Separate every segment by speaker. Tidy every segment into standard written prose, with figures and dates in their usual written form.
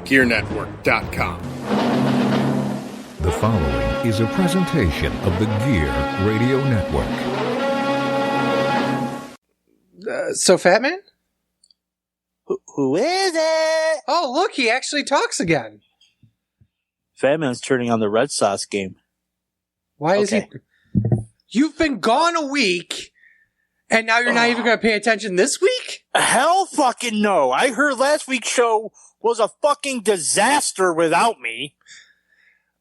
Speaker 1: GearNetwork.com.
Speaker 2: The following is a presentation of the Gear Radio Network.
Speaker 3: So, Fatman?
Speaker 4: Who is it?
Speaker 3: Oh, look, he actually talks again.
Speaker 4: Fatman's turning on the Red Sox game.
Speaker 3: Why is he? You've been gone a week, and now you're not even going to pay attention this week?
Speaker 4: Hell fucking no. I heard last week's show was a fucking disaster without me.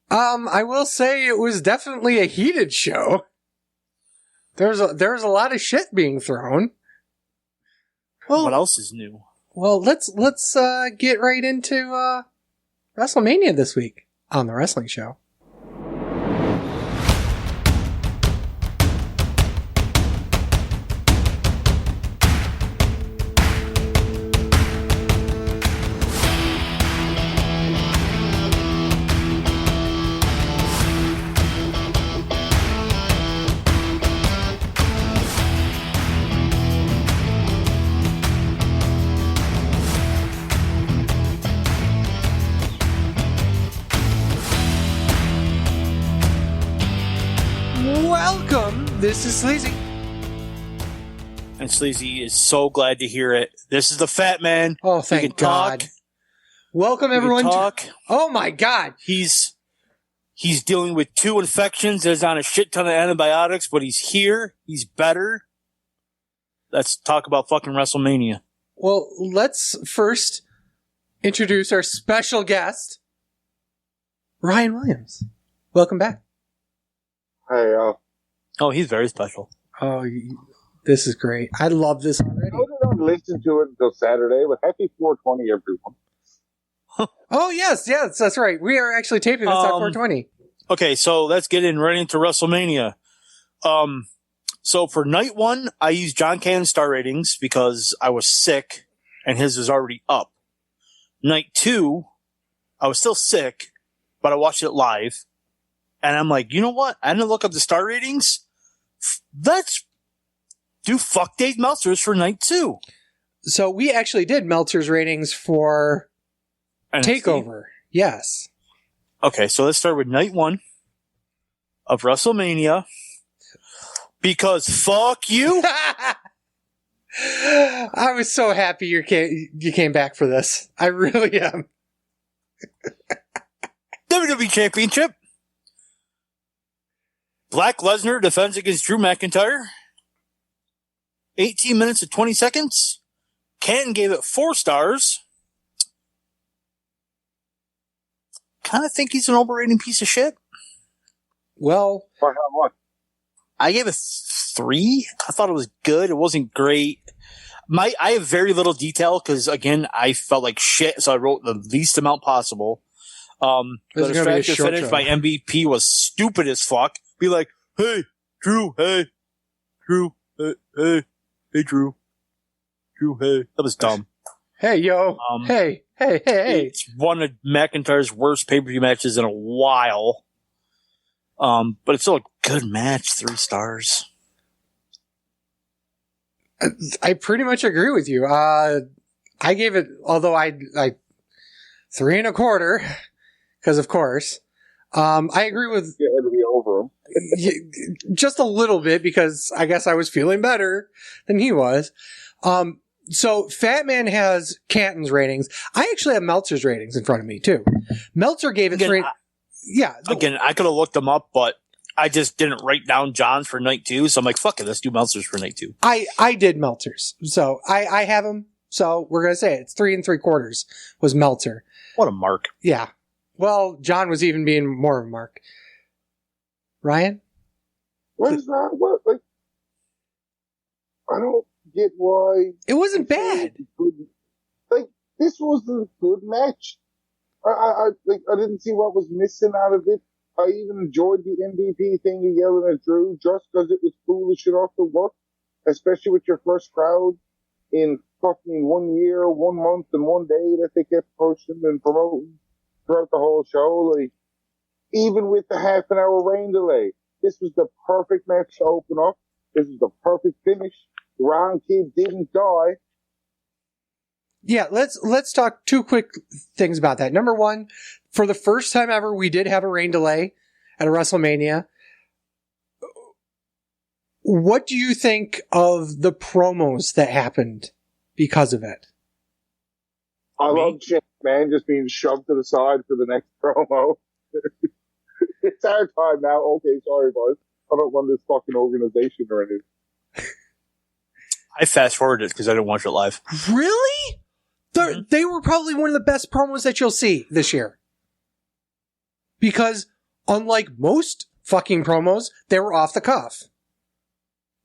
Speaker 3: I will say it was definitely a heated show. There's a lot of shit being thrown. Well,
Speaker 4: what else is new?
Speaker 3: Well, let's get right into WrestleMania this week on the Wrestling Show. This is Sleazy.
Speaker 4: And Sleazy is so glad to hear it. This is the Fat Man.
Speaker 3: Oh, thank God.
Speaker 4: Talk.
Speaker 3: Welcome, everyone.
Speaker 4: Talk.
Speaker 3: Oh, my God.
Speaker 4: He's dealing with 2 infections. There's on a shit ton of antibiotics, but he's here. He's better. Let's talk about fucking WrestleMania.
Speaker 3: Well, let's first introduce our special guest, Ryan Williams. Welcome back.
Speaker 5: Hey,
Speaker 4: Oh, he's very special.
Speaker 3: Oh, this is great. I love this already.
Speaker 5: I don't listen to it until Saturday, but happy 420, everyone.
Speaker 3: Oh, yes, that's right. We are actually taping this on 420.
Speaker 4: Okay, so let's get right into WrestleMania. So for night 1, I used John Cannon's star ratings because I was sick and his was already up. Night 2, I was still sick, but I watched it live. And I'm like, you know what? I didn't look up the star ratings. Let's do Fuck Dave Meltzer's for night 2.
Speaker 3: So we actually did Meltzer's ratings for
Speaker 4: NXT.
Speaker 3: TakeOver. Yes.
Speaker 4: Okay, so let's start with night 1 of WrestleMania. Because fuck you.
Speaker 3: I was so happy you came back for this. I really am.
Speaker 4: WWE Championship. Brock Lesnar defends against Drew McIntyre. 18 minutes and 20 seconds. Canton gave it 4 stars. Kind of think he's an overrated piece of shit.
Speaker 3: Well,
Speaker 5: For how much?
Speaker 4: I gave it 3. I thought it was good. It wasn't great. I have very little detail because, again, I felt like shit, so I wrote the least amount possible. The distraction finish by MVP was stupid as fuck. Be like, hey, Drew, hey, Drew, hey, Drew, hey. That was dumb.
Speaker 3: Hey, yo, hey.
Speaker 4: It's one of McIntyre's worst pay-per-view matches in a while. But it's still a good match, 3 stars.
Speaker 3: I pretty much agree with you. I gave it, although I 3 1/4, because of course. I agree with
Speaker 5: It'll be over him.
Speaker 3: just a little bit because I guess I was feeling better than he was. So Fat Man has Canton's ratings. I actually have Meltzer's ratings in front of me too. Meltzer gave it 3.
Speaker 4: Again, I could have looked them up, but I just didn't write down John's for night 2. So I'm like, fuck it, let's do Meltzer's for night 2.
Speaker 3: I did Meltzer's. So I have him. So we're going to say it's 3 3/4 was Meltzer.
Speaker 4: What a mark.
Speaker 3: Yeah. Well, John was even being more of a mark. Ryan?
Speaker 5: What is that? What? Like, I don't get why.
Speaker 3: It wasn't bad.
Speaker 5: Like, this was a good match. I didn't see what was missing out of it. I even enjoyed the MVP thing of yelling at Drew just because it was foolish enough to work, especially with your first crowd in fucking 1 year, 1 month, and 1 day that they kept pushing and promoting throughout the whole show. Like, even with the half an hour rain delay, this was the perfect match to open up. This was the perfect finish. The Round Kid didn't die.
Speaker 3: Yeah, let's talk two quick things about that. Number one, for the first time ever, we did have a rain delay at a WrestleMania. What do you think of the promos that happened because of it?
Speaker 5: I love Shane McMahon just being shoved to the side for the next promo. It's our time now. Okay, sorry, boys. I don't run this fucking organization or anything.
Speaker 4: I fast forwarded because I didn't watch it live.
Speaker 3: Really? They were probably one of the best promos that you'll see this year. Because unlike most fucking promos, they were off the cuff.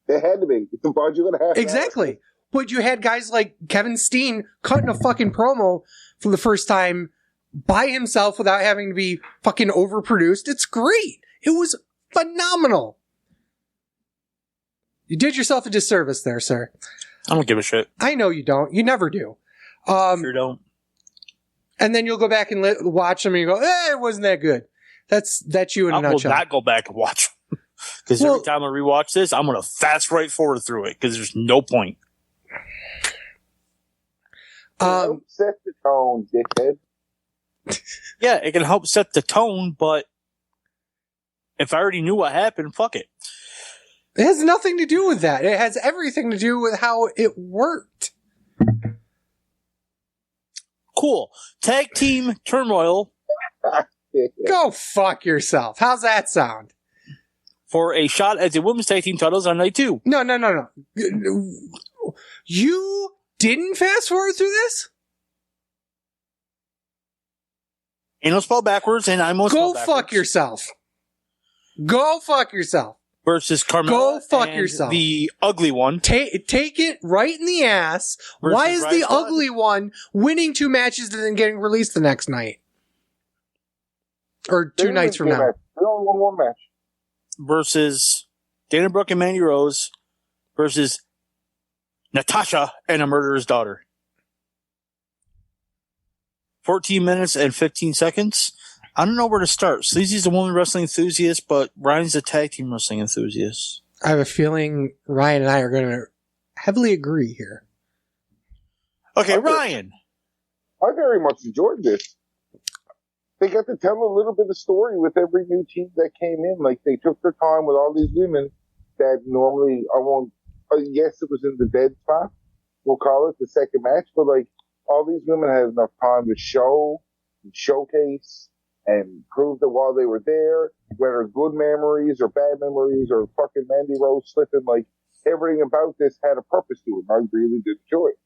Speaker 5: They had to be. Otherwise, you're going to have
Speaker 3: Exactly. But you had guys like Kevin Steen cutting a fucking promo for the first time by himself without having to be fucking overproduced. It's great. It was phenomenal. You did yourself a disservice there, sir.
Speaker 4: I don't give a shit.
Speaker 3: I know you don't. You never do.
Speaker 4: Sure don't.
Speaker 3: And then you'll go back and watch them and you go, it wasn't that good. That's you in a nutshell.
Speaker 4: I will not go back and watch them. Because every time I rewatch this, I'm going to fast right forward through it because there's no point.
Speaker 5: Set the tone, dickhead.
Speaker 4: Yeah, it can help set the tone, but if I already knew what happened, fuck it.
Speaker 3: It has nothing to do with that. It has everything to do with how it worked.
Speaker 4: Cool. Tag team turmoil.
Speaker 3: Go fuck yourself. How's that sound?
Speaker 4: For a shot at the women's tag team titles on night 2.
Speaker 3: No. You didn't fast forward through this?
Speaker 4: Anal spelled backwards, and I'm almost
Speaker 3: Go fuck yourself. Go fuck yourself.
Speaker 4: Versus Carmella.
Speaker 3: Go fuck
Speaker 4: and
Speaker 3: yourself.
Speaker 4: The ugly one.
Speaker 3: Take it right in the ass. Why is the ugly one winning 2 matches and then getting released the next night? Or 2 nights from now.
Speaker 5: They only won 1 match.
Speaker 4: Versus Dana Brooke and Mandy Rose. Versus Natasha and a murderer's daughter. 14 minutes and 15 seconds. I don't know where to start. Sleazy's a woman wrestling enthusiast, but Ryan's a tag team wrestling enthusiast.
Speaker 3: I have a feeling Ryan and I are going to heavily agree here.
Speaker 4: Okay, Ryan.
Speaker 5: I very much enjoyed this. They got to tell a little bit of story with every new team that came in. Like, they took their time with all these women that normally, yes, it was in the dead spot. We'll call it the second match, but like, all these women had enough time to show and showcase and prove that while they were there, whether good memories or bad memories or fucking Mandy Rose slipping, like, everything about this had a purpose to it. I really did enjoy it.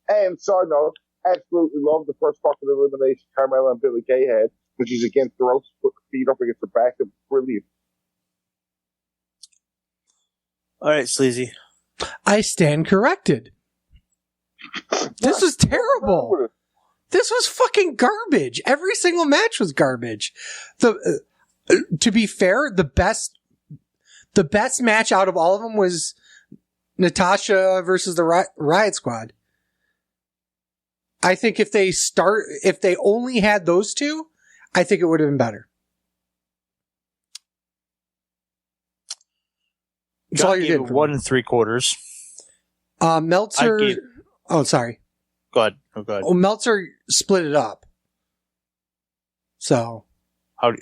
Speaker 5: And side note, absolutely love the first fucking elimination Carmella and Billie Kay had, which is against the ropes, put the feet up against the back. It was brilliant.
Speaker 4: All right, Sleazy.
Speaker 3: I stand corrected. This was terrible. This was fucking garbage. Every single match was garbage. To be fair, the best match out of all of them was Natasha versus the Riot Squad. I think if they only had those two, I think it would have been better. That's all you did.
Speaker 4: 1 3/4.
Speaker 3: Meltzer. Oh, sorry.
Speaker 4: Go ahead. Oh, go ahead.
Speaker 3: Oh, Meltzer split it up. So.
Speaker 4: How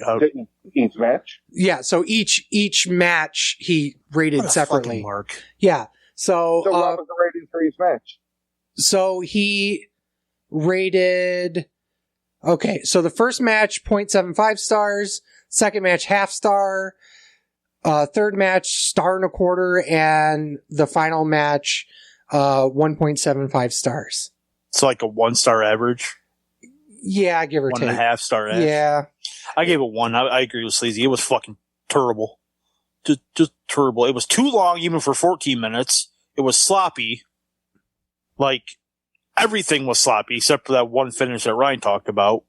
Speaker 5: each match?
Speaker 3: Yeah. So each match he rated separately.
Speaker 4: Mark.
Speaker 3: Yeah. So
Speaker 5: what was the rating for each match?
Speaker 3: So he rated. Okay. So the first match 0.75 stars. Second match half star. Third match star and a quarter, and the final match 1.75 stars.
Speaker 4: It's like a 1-star average.
Speaker 3: Yeah, give or take.
Speaker 4: 1.5 star average.
Speaker 3: Yeah.
Speaker 4: I gave it 1. I agree with Sleazy. It was fucking terrible. Just terrible. It was too long even for 14 minutes. It was sloppy. Like, everything was sloppy except for that one finish that Ryan talked about.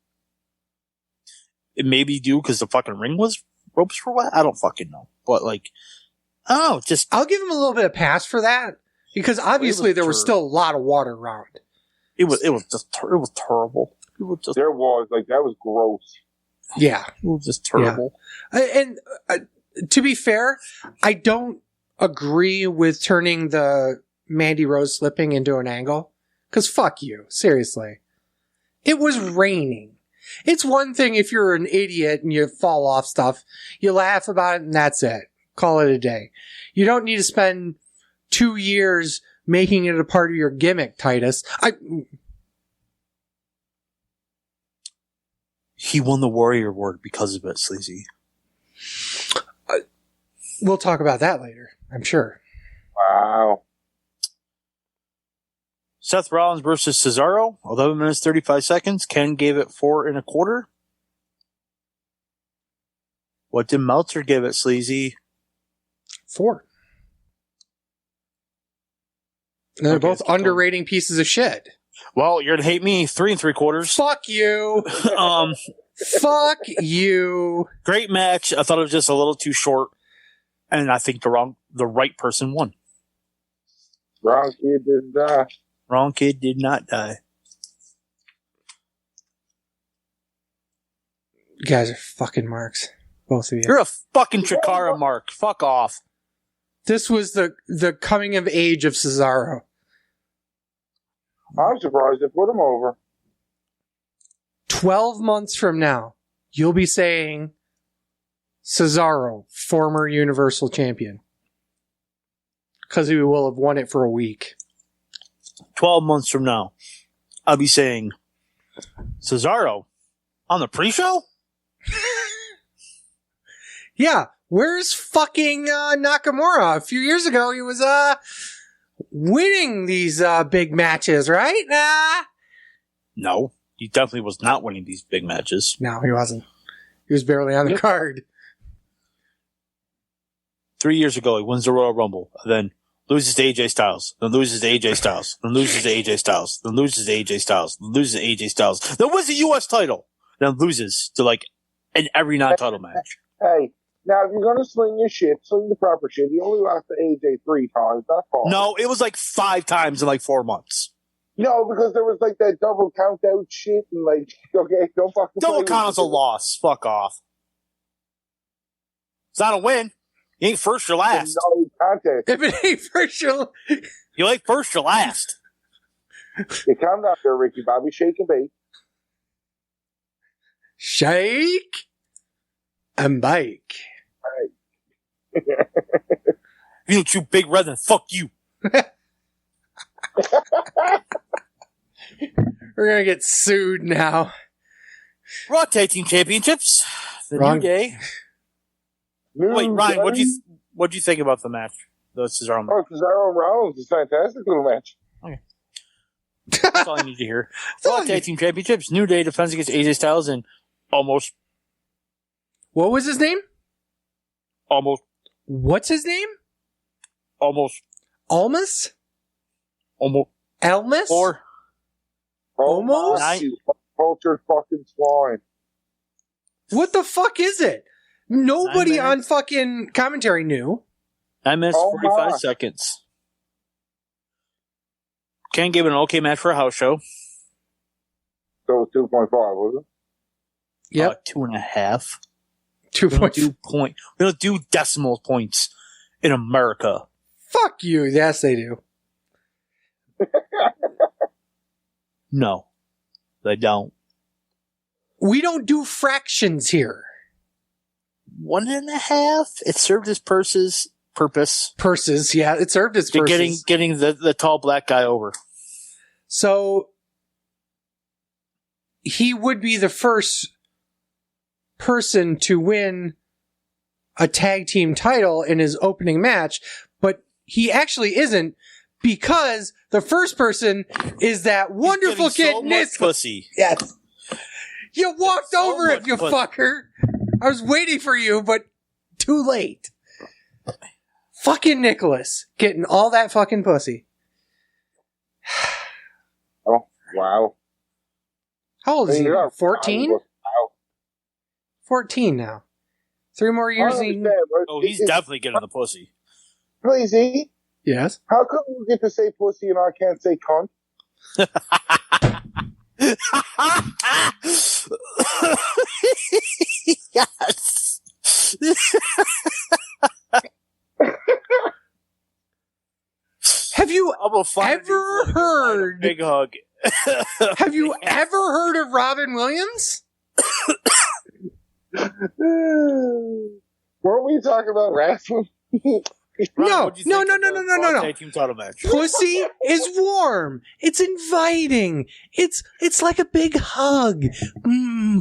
Speaker 4: It may be due because the fucking ropes were wet. I don't fucking know. But like, I don't know. Just
Speaker 3: I'll give him a little bit of pass for that because obviously there was still a lot of water around.
Speaker 4: It was terrible.
Speaker 5: There was that was gross.
Speaker 3: Yeah,
Speaker 4: it was just terrible.
Speaker 3: Yeah. And to be fair, I don't agree with turning the Mandy Rose slipping into an angle Because fuck you. Seriously. It was raining. It's one thing if you're an idiot and you fall off stuff. You laugh about it and that's it. Call it a day. You don't need to spend 2 years making it a part of your gimmick, Titus.
Speaker 4: He won the Warrior Award because of it, Sleazy.
Speaker 3: We'll talk about that later, I'm sure.
Speaker 5: Wow.
Speaker 4: Seth Rollins versus Cesaro, 11 minutes, 35 seconds. Ken gave it 4 1/4. What did Meltzer give it, Sleazy?
Speaker 3: 4. And they're
Speaker 4: Okay,
Speaker 3: both
Speaker 4: let's keep
Speaker 3: underrating pieces of shit.
Speaker 4: Well, you're going to hate me. 3 3/4.
Speaker 3: Fuck you. Fuck you.
Speaker 4: Great match. I thought it was just a little too short. And I think the right person won.
Speaker 5: Wrong kid didn't die.
Speaker 4: Wrong kid did not die.
Speaker 3: You guys are fucking marks. Both of you.
Speaker 4: You're a fucking Chikara mark. Fuck off.
Speaker 3: This was the coming of age of Cesaro.
Speaker 5: I'm surprised they put him over.
Speaker 3: 12 months from now, you'll be saying Cesaro, former Universal Champion. Because he will have won it for a week.
Speaker 4: 12 months from now, I'll be saying, Cesaro, on the pre-show?
Speaker 3: Yeah, where's fucking Nakamura? A few years ago, he was winning these big matches, right?
Speaker 4: No, he definitely was not winning these big matches.
Speaker 3: No, he wasn't. He was barely on the card.
Speaker 4: 3 years ago, he wins the Royal Rumble, then loses to AJ Styles, then loses to AJ Styles, then loses to AJ Styles, then loses to AJ Styles, then loses to AJ Styles, then wins the U.S. title, then loses to in every non-title match.
Speaker 5: Hey, now if you're going to sling your shit, sling the proper shit. He only lost to AJ 3 times. That's all.
Speaker 4: No, it was 5 times in 4 months.
Speaker 5: No, because there was that double count out shit and okay, don't fucking
Speaker 4: Double
Speaker 5: play
Speaker 4: count is a
Speaker 5: with it.
Speaker 4: loss. Fuck off. It's not a win. You ain't first or last.
Speaker 5: No contest.
Speaker 3: If it ain't for sure.
Speaker 4: You ain't first or last.
Speaker 5: You calm down there, Ricky Bobby. Shake and bake.
Speaker 3: Shake and bake.
Speaker 4: If you don't chew Big Red, then fuck you.
Speaker 3: We're gonna get sued now.
Speaker 4: Raw Tag Team Championships. The
Speaker 3: Wrong.
Speaker 4: New Day. Wait, Ryan, what'd you think about the match? The Cesaro match.
Speaker 5: Oh, Cesaro and Rollins is a fantastic little match.
Speaker 4: That's all I need to hear. Raw Tag Team Championships. New Day defends against AJ Styles and almost.
Speaker 3: What was his name?
Speaker 4: Almost.
Speaker 3: What's his name?
Speaker 4: Almost.
Speaker 3: Almas?
Speaker 4: Almost.
Speaker 3: Elmas?
Speaker 4: Or.
Speaker 3: Almost?
Speaker 5: You cultured fucking swine.
Speaker 3: What the fuck is it? Nobody
Speaker 4: 9
Speaker 3: on
Speaker 4: minutes.
Speaker 3: fucking commentary knew.
Speaker 4: 9 minutes,
Speaker 5: Oh
Speaker 4: 45
Speaker 5: my.
Speaker 4: seconds. Ken gave it an okay match for a house show.
Speaker 5: So it was 2.5, was it?
Speaker 3: Yep.
Speaker 4: 2.5.
Speaker 3: 2
Speaker 4: We don't
Speaker 3: points.
Speaker 4: do we don't do decimal points in America.
Speaker 3: Fuck you. Yes, they do.
Speaker 4: No, they don't.
Speaker 3: We don't do fractions here.
Speaker 4: 1.5. It served its purpose
Speaker 3: Purses, yeah, it served its
Speaker 4: to
Speaker 3: purses.
Speaker 4: getting the tall black guy over.
Speaker 3: So he would be the first person to win a tag team title in his opening match, but he actually isn't, because the first person is that wonderful
Speaker 4: He's getting
Speaker 3: kid
Speaker 4: so much
Speaker 3: Niska.
Speaker 4: pussy.
Speaker 3: Yes. You walked
Speaker 4: so
Speaker 3: over it,
Speaker 4: much
Speaker 3: you
Speaker 4: pussy.
Speaker 3: fucker. I was waiting for you, but too late. Fucking Nicholas getting all that fucking pussy.
Speaker 5: Oh, wow.
Speaker 3: How old is he?
Speaker 5: Yeah.
Speaker 3: 14?
Speaker 5: Wow.
Speaker 3: 14 now. 3 more
Speaker 5: I
Speaker 3: years.
Speaker 5: understand, but
Speaker 4: Oh, he's definitely getting the pussy.
Speaker 5: Crazy.
Speaker 3: Yes.
Speaker 5: How come you get to say pussy and I can't say cunt?
Speaker 4: Yes.
Speaker 3: Have you
Speaker 4: I'm gonna
Speaker 3: ever heard?
Speaker 4: Big hug.
Speaker 3: Have you ever heard of Robin Williams?
Speaker 5: Weren't we talking about wrestling?
Speaker 3: No.
Speaker 4: Tag team title match.
Speaker 3: Pussy is warm. It's inviting. It's like a big hug.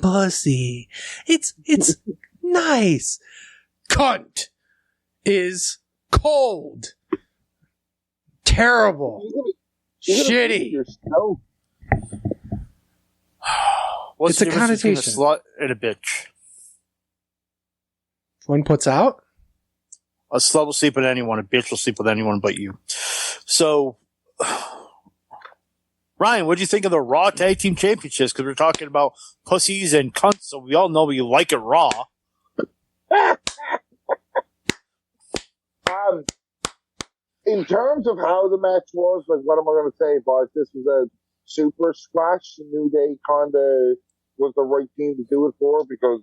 Speaker 3: Pussy. It's nice. Cunt is cold. Terrible. Shitty.
Speaker 4: What's
Speaker 3: It's
Speaker 4: the
Speaker 3: a
Speaker 4: difference between
Speaker 3: connotation.
Speaker 4: a slut and a bitch?
Speaker 3: One puts out.
Speaker 4: A slut will sleep with anyone. A bitch will sleep with anyone but you. So, Ryan, what do you think of the Raw Tag Team Championships? Because we're talking about pussies and cunts, so we all know you like it raw.
Speaker 5: In terms of how the match was, like, what am I going to say about it? This was a super squash. The New Day kind of was the right team to do it for because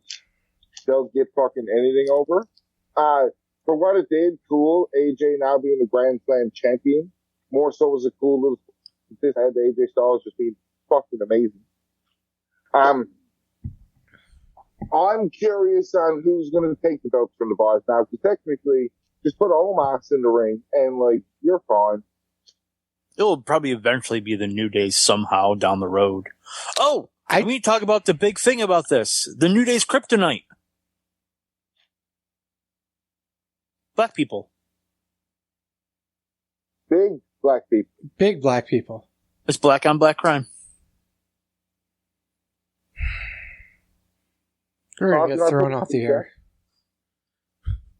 Speaker 5: they'll get fucking anything over. For what it did, cool. AJ now being the Grand Slam champion. More so was a cool little. This had AJ Styles just being fucking amazing. I'm curious on who's going to take the belts from the boys now, because technically, just put Omos in the ring and, like, you're fine.
Speaker 4: It'll probably eventually be the New Day somehow down the road. Oh, we need to talk about the big thing about this. The New Day's kryptonite. Black people.
Speaker 5: Big black people.
Speaker 3: Big black people.
Speaker 4: It's black on black crime.
Speaker 3: We're going to get thrown off the air.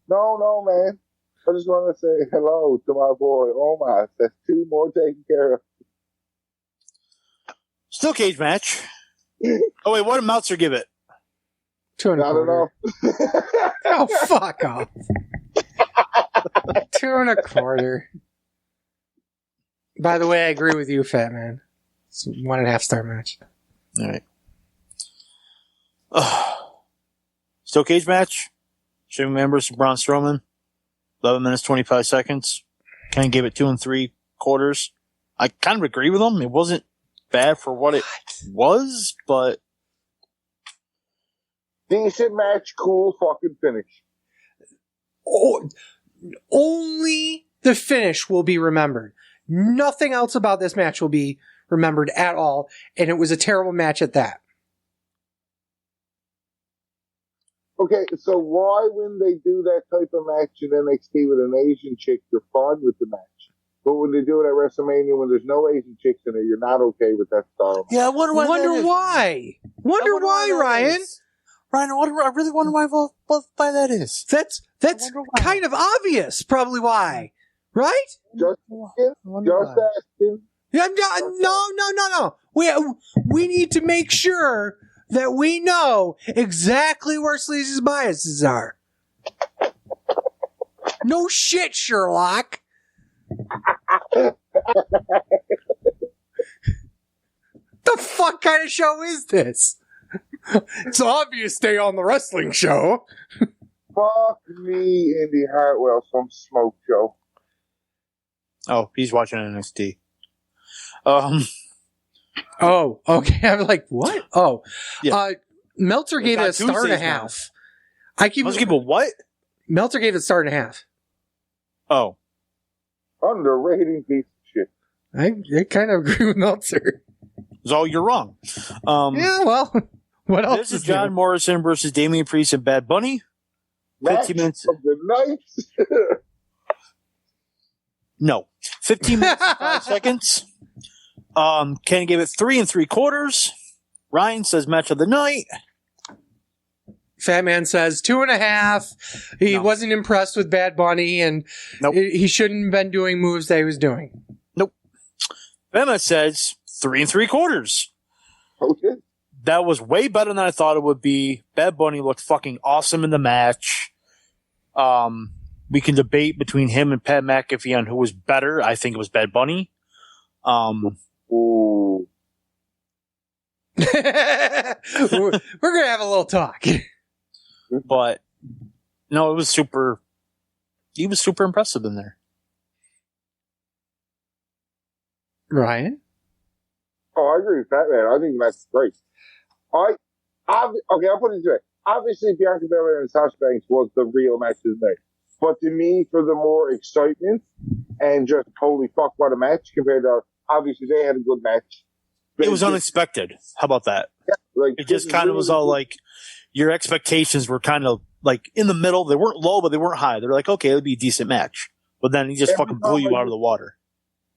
Speaker 5: No, man. I just want to say hello to my boy Omar. That's two more taken care of.
Speaker 4: Still cage match. Oh, wait, what did Meltzer give it?
Speaker 3: 2.25. Oh, fuck off. 2.25. By the way, I agree with you, Fat Man. It's a 1.5 star match.
Speaker 4: All right. Still cage match. Shane Members and Braun Strowman. 11 minutes, 25 seconds. Ken gave it 2 3/4. I kind of agree with him. It wasn't bad for what it was, but
Speaker 5: decent match, cool fucking finish.
Speaker 3: Oh, only the finish will be remembered. Nothing else about this match will be remembered at all, and it was a terrible match at that.
Speaker 5: Okay, so why when they do that type of match in NXT with an Asian chick, you're fine with the match? But when they do it at WrestleMania when there's no Asian chicks in it, you're not okay with that style.
Speaker 4: yeah, I wonder why.
Speaker 3: Wonder why, Ryan.
Speaker 4: Ryan, I really wonder why that is.
Speaker 3: That's kind of obvious, probably why, right?
Speaker 5: Just asking.
Speaker 3: Yeah, no. We need to make sure that we know exactly where Sleazy's biases are. No shit, Sherlock. The fuck kind of show is this? It's obvious stay on the wrestling show.
Speaker 5: Fuck me, Indy Hartwell, some smoke show.
Speaker 4: Oh, he's watching NXT.
Speaker 3: Oh, okay. I'm like, what? Oh,
Speaker 4: yeah.
Speaker 3: Meltzer gave it a star and a half. Meltzer gave it a star and a half.
Speaker 4: Oh.
Speaker 5: Underrated piece of shit.
Speaker 3: I kind of agree with Meltzer.
Speaker 4: So you're wrong.
Speaker 3: Yeah, well, what else?
Speaker 4: This is John
Speaker 3: new?
Speaker 4: Morrison versus Damian Priest and Bad Bunny. 15 minutes
Speaker 5: of the night.
Speaker 4: No. 15 minutes and 5 seconds. Kenny gave it 3 3/4. Ryan says match of the night.
Speaker 3: Fat Man says 2.5. He wasn't impressed with Bad Bunny, and he shouldn't have been doing moves that he was doing.
Speaker 4: Nope. Emma says 3 3/4.
Speaker 5: Okay.
Speaker 4: That was way better than I thought it would be. Bad Bunny looked fucking awesome in the match. We can debate between him and Pat McAfee on who was better. I think it was Bad Bunny.
Speaker 5: Ooh.
Speaker 3: We're gonna have a little talk.
Speaker 4: But no, it was super. He was super impressive in there.
Speaker 3: Ryan?
Speaker 5: Oh, I agree with that, man. I think that's great. Okay, I'll put it this way. Obviously, Bianca Belair and Sasha Banks was the real match of the night. But to me, for the more excitement and just holy fuck, what a match compared to, obviously, they had a good match.
Speaker 4: It was unexpected. How about that?
Speaker 5: Yeah, like,
Speaker 4: it just kind of was all like, your expectations were kind of like in the middle. They weren't low, but they weren't high. They were like, okay, it'll be a decent match. But then he just fucking blew you out of the water.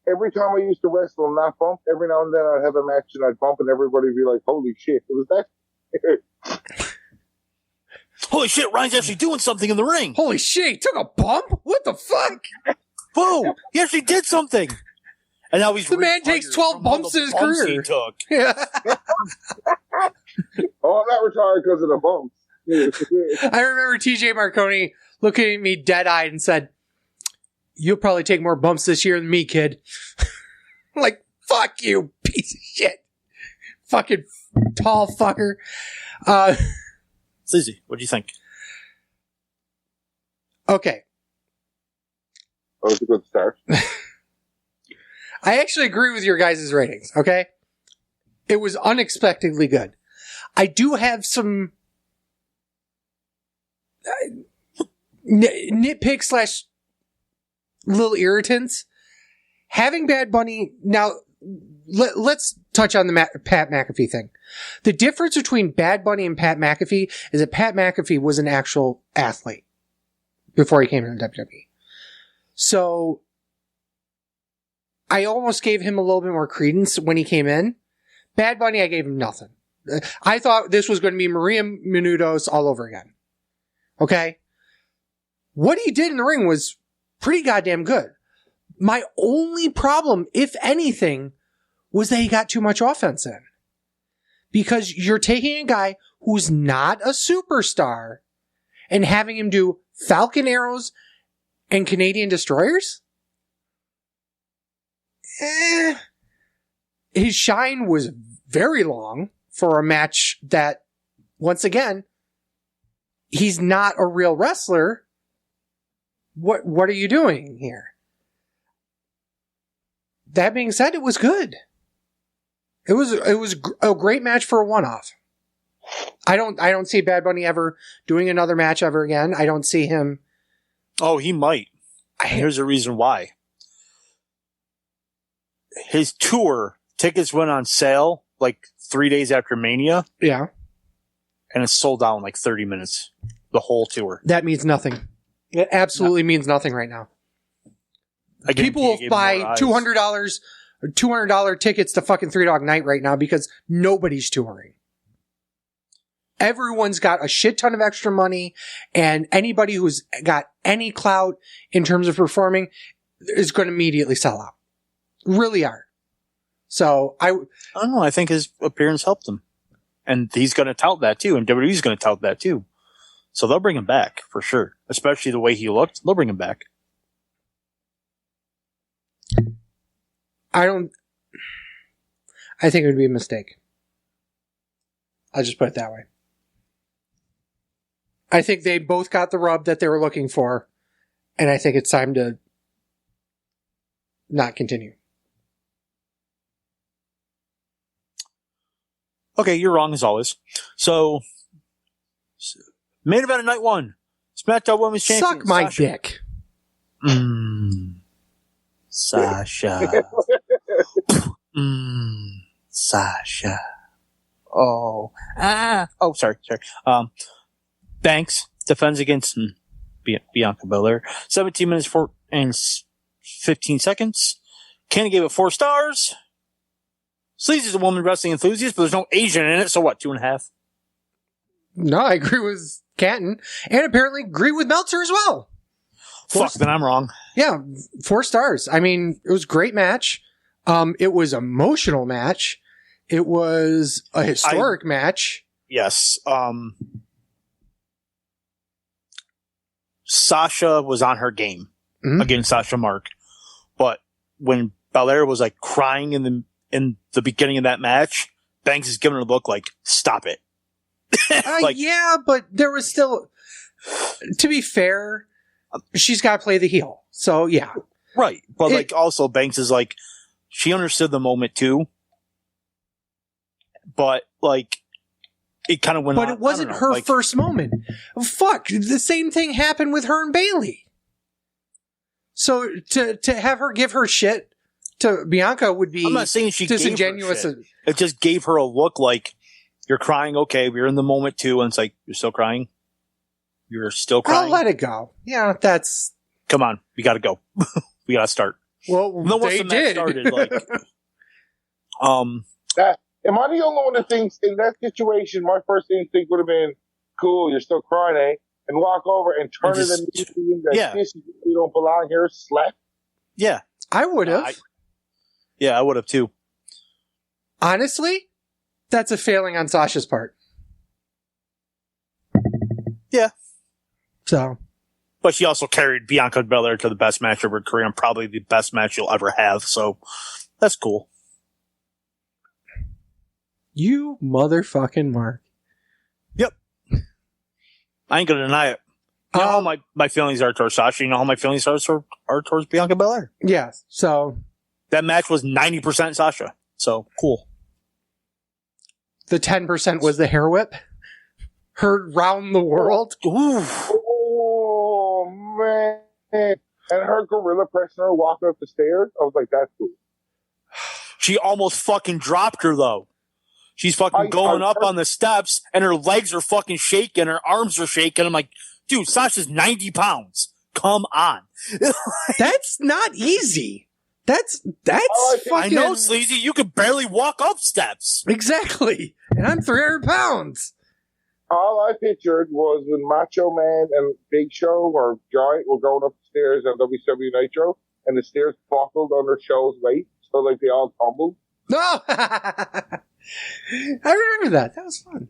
Speaker 5: Every time I used to wrestle and not bump, every now and then I'd have a match and I'd bump and everybody would be like, holy shit, it was that.
Speaker 4: Holy shit, Ryan's actually doing something in the ring.
Speaker 3: Holy shit, he took a bump? What the fuck?
Speaker 4: Whoa, he actually did something. And now he's
Speaker 3: the man takes 12 bumps in his career.
Speaker 4: He took.
Speaker 3: Yeah.
Speaker 5: Oh, I'm not retired because of the bumps.
Speaker 3: I remember TJ Marconi looking at me dead-eyed and said, you'll probably take more bumps this year than me, kid. I'm like, fuck you, piece of shit. Fucking tall fucker.
Speaker 4: Sleazy, what do you think?
Speaker 3: Okay.
Speaker 5: That was a good start.
Speaker 3: I actually agree with your guys' ratings, okay? It was unexpectedly good. I do have some nitpick / little irritants. Having Bad Bunny, now, let's touch on the Pat McAfee thing. The difference between Bad Bunny and Pat McAfee is that Pat McAfee was an actual athlete before he came into WWE. So, I almost gave him a little bit more credence when he came in. Bad Bunny, I gave him nothing. I thought this was going to be Maria Menounos all over again. Okay? What he did in the ring was pretty goddamn good. My only problem, if anything, was that he got too much offense in. Because you're taking a guy who's not a superstar and having him do Falcon Arrows and Canadian Destroyers? His shine was very long for a match that, once again, he's not a real wrestler. What are you doing here? That being said, it was good. It was a great match for a one-off. I don't see Bad Bunny ever doing another match ever again. I don't see him.
Speaker 4: Oh, he might. Here's the reason why. His tour tickets went on sale like 3 days after Mania.
Speaker 3: Yeah.
Speaker 4: And it's sold out in like 30 minutes. The whole tour.
Speaker 3: That means nothing. It absolutely means nothing right now. People will buy $200 tickets to fucking Three Dog Night right now because nobody's touring. Everyone's got a shit ton of extra money, and anybody who's got any clout in terms of performing is going to immediately sell out. Really are. So I don't
Speaker 4: know. I think his appearance helped him, and he's going to tout that too, and WWE's going to tout that too. So they'll bring him back for sure, especially the way he looked. They'll bring him back.
Speaker 3: I think it would be a mistake. I'll just put it that way. I think they both got the rub that they were looking for, and I think it's time to not continue.
Speaker 4: Okay, you're wrong as always. So, main event of night one. SmackDown Women's Champion.
Speaker 3: Suck my dick.
Speaker 4: Sasha. Sasha. Oh. Oh, sorry. Banks defends against Bianca Belair. 17 minutes and 15 seconds. Kenny gave it 4 stars. Sleazy's a woman wrestling enthusiast, but there's no Asian in it, so what, 2.5?
Speaker 3: No, I agree with Canton, and apparently agree with Meltzer as well.
Speaker 4: Fuck, then I'm wrong.
Speaker 3: Yeah, 4 stars. I mean, it was a great match. It was an emotional match. It was a historic match.
Speaker 4: Yes. Sasha was on her game against Sasha Mark, but when Belair was like crying in the beginning of that match, Banks is giving her a look like, stop it.
Speaker 3: Yeah, but there was still, to be fair, she's got to play the heel. So yeah.
Speaker 4: Right. But also Banks is like, she understood the moment too. But, like, it kind of went on.
Speaker 3: But it wasn't her first moment. Fuck, the same thing happened with her and Bailey. So to have her give her shit to Bianca would be
Speaker 4: I'm not saying she
Speaker 3: disingenuous.
Speaker 4: gave her shit. It just gave her a look like, you're crying, okay, we're in the moment too, and it's like, you're still crying? You're still crying?
Speaker 3: I'll let it go. Yeah, that's...
Speaker 4: Come on, we gotta go. We gotta start.
Speaker 3: Well,
Speaker 4: no,
Speaker 3: they did.
Speaker 4: Started, like,
Speaker 5: am I the only one that thinks in that situation, my first instinct would have been, cool, you're still crying, eh? And walk over and turn it immediately into this, you don't belong here, slap?
Speaker 4: Yeah.
Speaker 3: I would have.
Speaker 4: I would have too.
Speaker 3: Honestly, that's a failing on Sasha's part.
Speaker 4: Yeah.
Speaker 3: So.
Speaker 4: But she also carried Bianca Belair to the best match of her career and probably the best match you'll ever have. So that's cool.
Speaker 3: You motherfucking Mark.
Speaker 4: Yep. I ain't going to deny it. You know how my feelings are towards Sasha. You know how my feelings are towards Bianca Belair.
Speaker 3: Yeah. So.
Speaker 4: That match was 90% Sasha. So cool.
Speaker 3: The 10% was the hair whip. Heard round the world.
Speaker 4: Ooh.
Speaker 5: Oh, man. And her gorilla pressing her walking up the stairs. I was like, that's cool.
Speaker 4: She almost fucking dropped her, though. She's fucking going up on the steps, and her legs are fucking shaking. Her arms are shaking. I'm like, dude, Sasha's 90 pounds. Come on.
Speaker 3: That's not easy. That's fucking...
Speaker 4: I know, Sleazy. You could barely walk up steps.
Speaker 3: Exactly. And I'm 300 pounds.
Speaker 5: All I pictured was when Macho Man and Big Show or Giant were going up the stairs on WCW Nitro, and the stairs buckled under Show's weight, so like they all tumbled.
Speaker 3: No! I remember that. That was fun.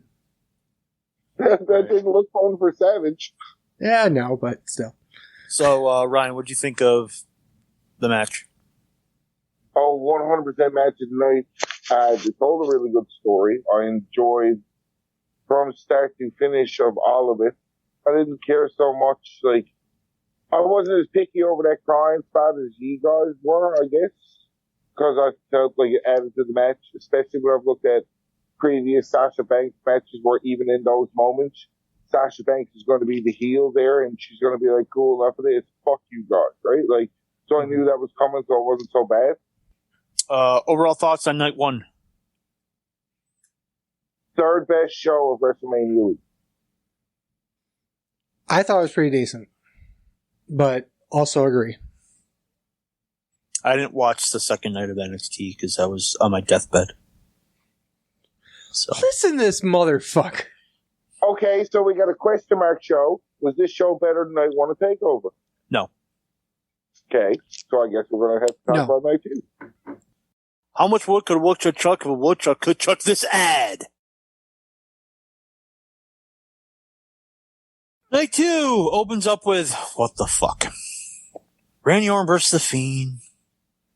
Speaker 5: That didn't look fun for Savage.
Speaker 3: Yeah, no, but still.
Speaker 4: So, Ryan, what'd you think of the match?
Speaker 5: Oh, 100% match of the night. They told a really good story. I enjoyed from start to finish of all of it. I didn't care so much, like, I wasn't as picky over that crying spot as you guys were, I guess, because I felt like it added to the match, especially when I've looked at previous Sasha Banks matches where even in those moments, Sasha Banks is going to be the heel there, and she's going to be like, cool enough with it, it's fuck you guys, right? Like, so I knew that was coming, so it wasn't so bad.
Speaker 4: Overall thoughts on night one?
Speaker 5: Third best show of WrestleMania week.
Speaker 3: I thought it was pretty decent, but also agree.
Speaker 4: I didn't watch the second night of NXT because I was on my deathbed. So.
Speaker 3: Listen to this motherfucker.
Speaker 5: Okay, so we got a question mark show. Was this show better than Night One of Takeover?
Speaker 4: No.
Speaker 5: Okay, so I guess we're going to have to talk about Night Two.
Speaker 4: How much wood could a woodchuck chuck if a woodchuck could chuck this ad? Night 2 opens up with, what the fuck? Randy Orton versus The Fiend.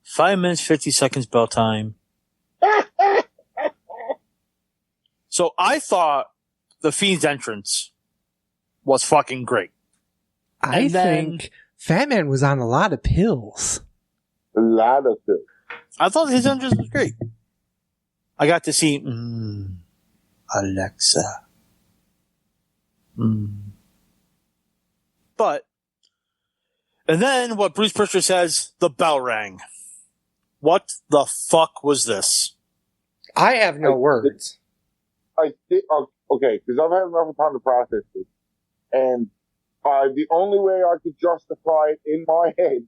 Speaker 4: 5 minutes, 50 seconds bell time. So I thought The Fiend's entrance was fucking great.
Speaker 3: I think Fatman was on a lot of pills.
Speaker 5: A lot of pills.
Speaker 4: I thought his entrance was great. I got to see Alexa. But, and then what Bruce Prichard says, the bell rang. What the fuck was this?
Speaker 3: I have no words.
Speaker 5: I think, okay, because I've had enough time to process this. And the only way I could justify it in my head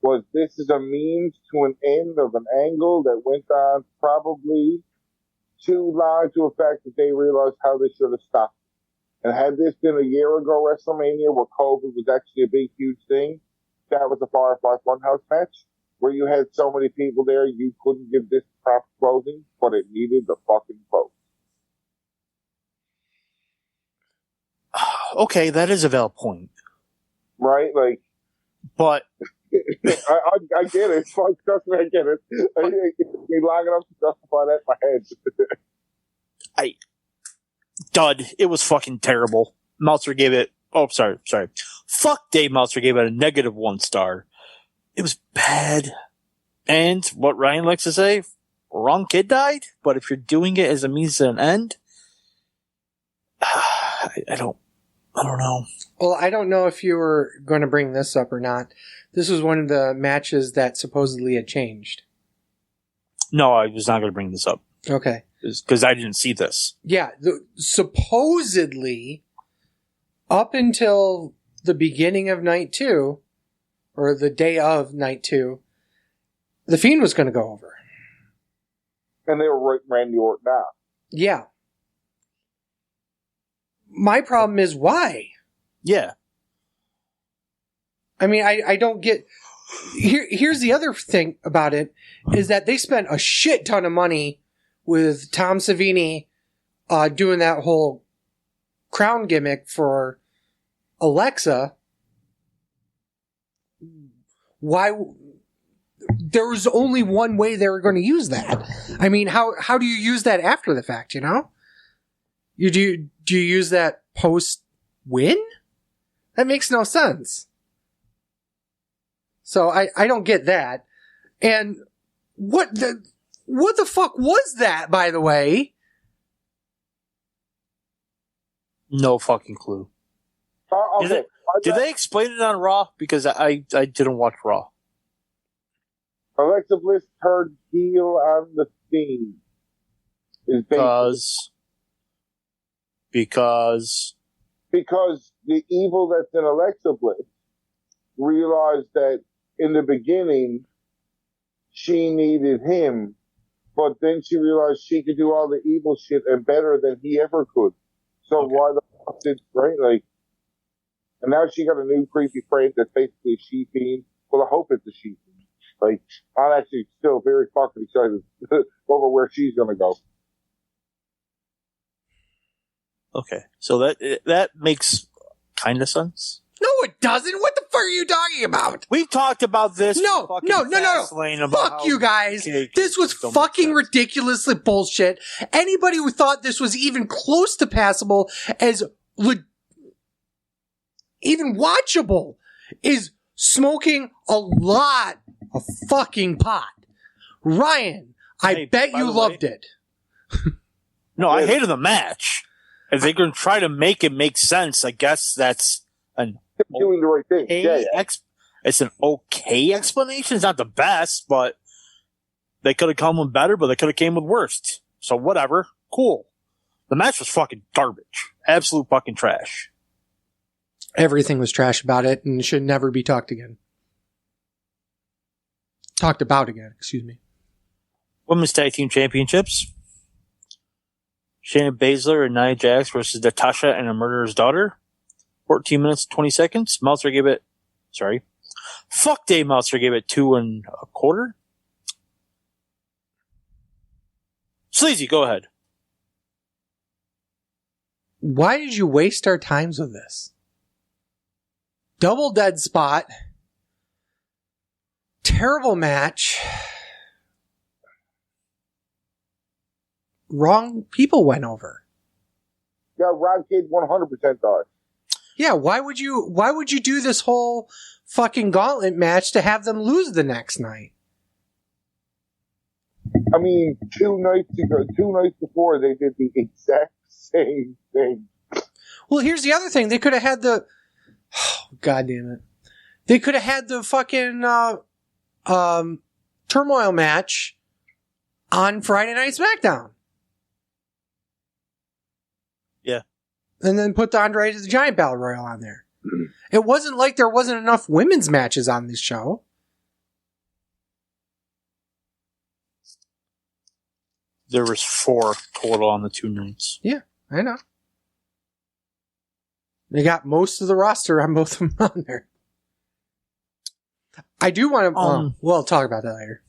Speaker 5: was this is a means to an end of an angle that went on probably too long to a fact that they realized how they should have stopped. And had this been a year ago WrestleMania where COVID was actually a big, huge thing, that was a Firefly Funhouse match where you had so many people there you couldn't give this proper closing, but it needed the fucking close.
Speaker 4: Okay, that is a valid point.
Speaker 5: Right? Like,
Speaker 4: but
Speaker 5: I get it. Trust me, I get it. You're long enough to justify that in my head. Dud. It was fucking terrible. Meltzer gave it, sorry. Fuck Dave Meltzer gave it a -1 star. It was bad.
Speaker 4: And what Ryan likes to say, wrong kid died, but if you're doing it as a means to an end, I don't know.
Speaker 3: Well, I don't know if you were going to bring this up or not. This was one of the matches that supposedly had changed.
Speaker 4: No, I was not going to bring this up.
Speaker 3: Okay.
Speaker 4: Because I didn't see this.
Speaker 3: Yeah, supposedly, up until the beginning of night 2, or the day of night 2, The Fiend was going to go over.
Speaker 5: And they were writing Randy Orton out.
Speaker 3: Yeah. My problem is why?
Speaker 4: Yeah.
Speaker 3: I mean, I don't get... Here's the other thing about it, is that they spent a shit ton of money with Tom Savini doing that whole crown gimmick for Alexa. Why? There was only one way they were going to use that. I mean, how do you use that after the fact, you know? Do you use that post-win? That makes no sense. So I don't get that. And what the fuck was that, by the way?
Speaker 4: No fucking clue.
Speaker 5: Okay.
Speaker 4: Did they explain it on Raw? Because I didn't watch Raw.
Speaker 5: Alexa Bliss turned heel on the Fiend.
Speaker 4: Because
Speaker 5: the evil that's in Alexa Bliss realized that in the beginning she needed him, but then she realized she could do all the evil shit and better than he ever could. So why the fuck did right? Like, and now she got a new creepy friend that's basically a she-fiend. Well, I hope it's a she-fiend. Like, I'm actually still very fucking excited over where she's gonna go.
Speaker 4: Okay, so that makes kind of sense.
Speaker 3: No, it doesn't. What the fuck are you talking about?
Speaker 4: We've talked about this.
Speaker 3: No. Fuck you guys. This was fucking ridiculously bullshit. Anybody who thought this was even close to passable as even watchable is smoking a lot of fucking pot. Ryan, I bet you loved it.
Speaker 4: No, I hated the match. If they're going to try to make it make sense, I guess that's an
Speaker 5: doing the right thing.
Speaker 4: It's an okay explanation. It's not the best, but they could have come with better, but they could have came with worse. So whatever. Cool. The match was fucking garbage. Absolute fucking trash.
Speaker 3: Everything was trash about it and should never be talked about again, excuse me.
Speaker 4: Women's Tag Team Championships. Shayna Baszler and Nia Jax versus Natasha and a Murderer's Daughter. 14 minutes, 20 seconds. Meltzer gave it... Sorry. Fuck Dave Meltzer gave it 2 1/4. Sleazy, go ahead.
Speaker 3: Why did you waste our times with this? Double dead spot. Terrible match. Wrong people went over.
Speaker 5: Yeah, Ron Kidd 100% died.
Speaker 3: Yeah, why would you do this whole fucking gauntlet match to have them lose the next night?
Speaker 5: I mean, 2 nights before, they did the exact same thing.
Speaker 3: Well, here's the other thing. They could have had the... Oh, God damn it. They could have had the fucking turmoil match on Friday Night SmackDown.
Speaker 4: Yeah.
Speaker 3: And then put the Andre the Giant Battle Royal on there. It wasn't like there wasn't enough women's matches on this show.
Speaker 4: There was 4 total on the 2 nights.
Speaker 3: Yeah, I know. They got most of the roster on both of them on there. I do want to... we'll talk about that later.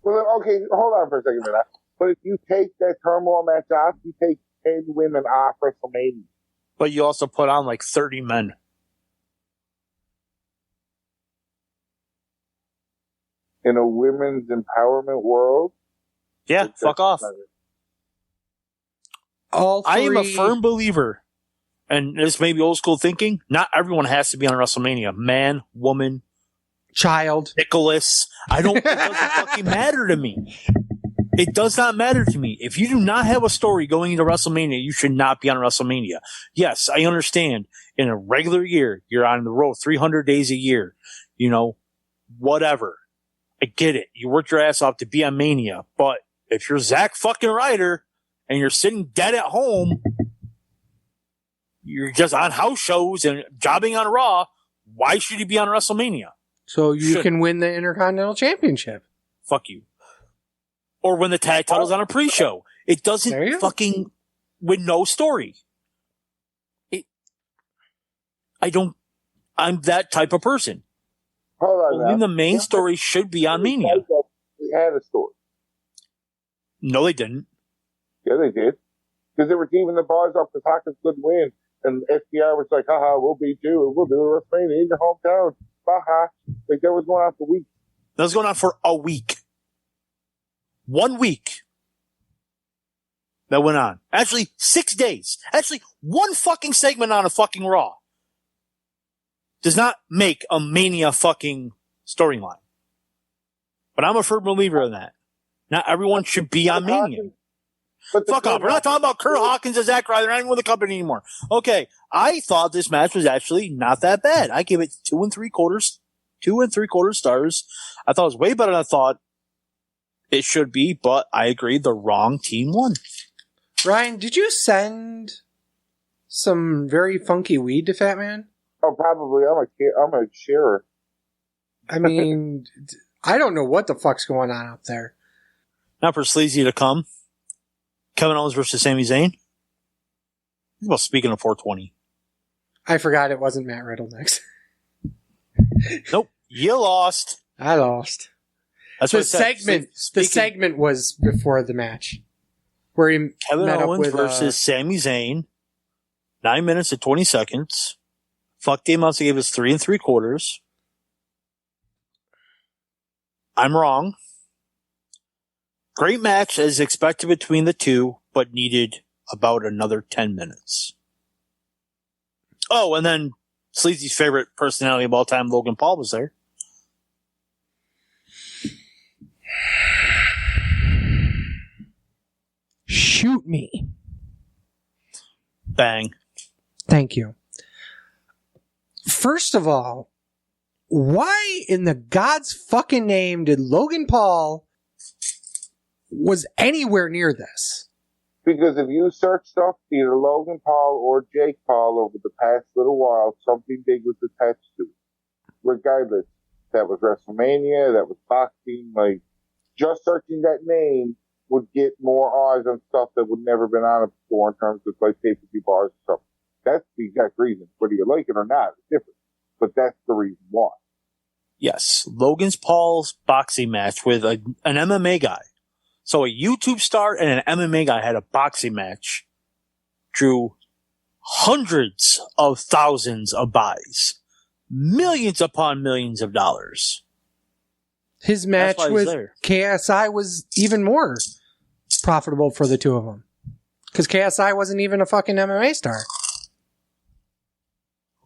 Speaker 5: Well, okay, hold on for a second, man. But if you take that turmoil match off, you take 10 women off WrestleMania.
Speaker 4: But you also put on like 30 men.
Speaker 5: In a women's empowerment world?
Speaker 4: Yeah, fuck off. I am a firm believer, and this may be old school thinking, not everyone has to be on WrestleMania. Man, woman,
Speaker 3: Child.
Speaker 4: Nicholas. It doesn't fucking matter to me. It does not matter to me. If you do not have a story going into WrestleMania, you should not be on WrestleMania. Yes, I understand. In a regular year, you're on the road 300 days a year. You know, whatever. I get it. You worked your ass off to be on Mania. But if you're Zack fucking Ryder and you're sitting dead at home, you're just on house shows and jobbing on Raw, why should you be on WrestleMania?
Speaker 3: So you can win the Intercontinental Championship.
Speaker 4: Fuck you. Or win the tag titles on a pre-show. It doesn't fucking, with no story. I'm that type of person.
Speaker 5: Hold on
Speaker 4: Only
Speaker 5: now.
Speaker 4: the main story should be on Mania.
Speaker 5: We had a story.
Speaker 4: No, they didn't.
Speaker 5: Yeah, they did. Because they were teaming the bars up because Hawkins couldn't win. And FTR was like, haha, we'll beat you and we'll do a WrestleMania in your hometown. Haha. Like, that was going on for weeks.
Speaker 4: That was going on for a week. 1 week. That went on. Actually, 6 days. Actually, one fucking segment on a fucking Raw does not make a Mania fucking storyline. But I'm a firm believer in that. Not everyone should be on Mania. Fuck off. We're not talking about Kurt Hawkins and Zack Ryder. They're not even with the company anymore. Okay. I thought this match was actually not that bad. I gave it 2 3/4 stars. I thought it was way better than I thought it should be, but I agree the wrong team won.
Speaker 3: Ryan, did you send some very funky weed to Fat Man?
Speaker 5: Oh, probably. I'm a sharer.
Speaker 3: I mean, I don't know what the fuck's going on up there.
Speaker 4: Now for Sleazy to come. Kevin Owens versus Sami Zayn. Well, speaking of 420.
Speaker 3: I forgot it wasn't Matt Riddle next.
Speaker 4: Nope. You lost.
Speaker 3: I lost.
Speaker 4: That's
Speaker 3: the
Speaker 4: what
Speaker 3: segment. The segment was before the match, where he
Speaker 4: Kevin
Speaker 3: met
Speaker 4: Owens
Speaker 3: up with
Speaker 4: versus Sami Zayn. 9 minutes and 20 seconds. Fuck Dave Meltzer gave us 3 3/4. I'm wrong. Great match as expected between the two, but needed about another 10 minutes. Oh, and then Sleazy's favorite personality of all time, Logan Paul, was there.
Speaker 3: Shoot me.
Speaker 4: Bang.
Speaker 3: Thank you. First of all, why in the God's fucking name did Logan Paul was anywhere near this?
Speaker 5: Because if you searched up either Logan Paul or Jake Paul over the past little while, something big was attached to it. Regardless, that was WrestleMania, that was boxing, like, just searching that name would get more eyes on stuff that would never been on it before in terms of, like, pay-per-view bars and stuff. That's the exact reason. Whether you like it or not, it's different. But that's the reason why.
Speaker 4: Yes. Logan Paul's boxing match with an MMA guy. So a YouTube star and an MMA guy had a boxing match. Drew hundreds of thousands of buys. Millions upon millions of dollars.
Speaker 3: His match with KSI was even more profitable for the two of them. Because KSI wasn't even a fucking MMA star.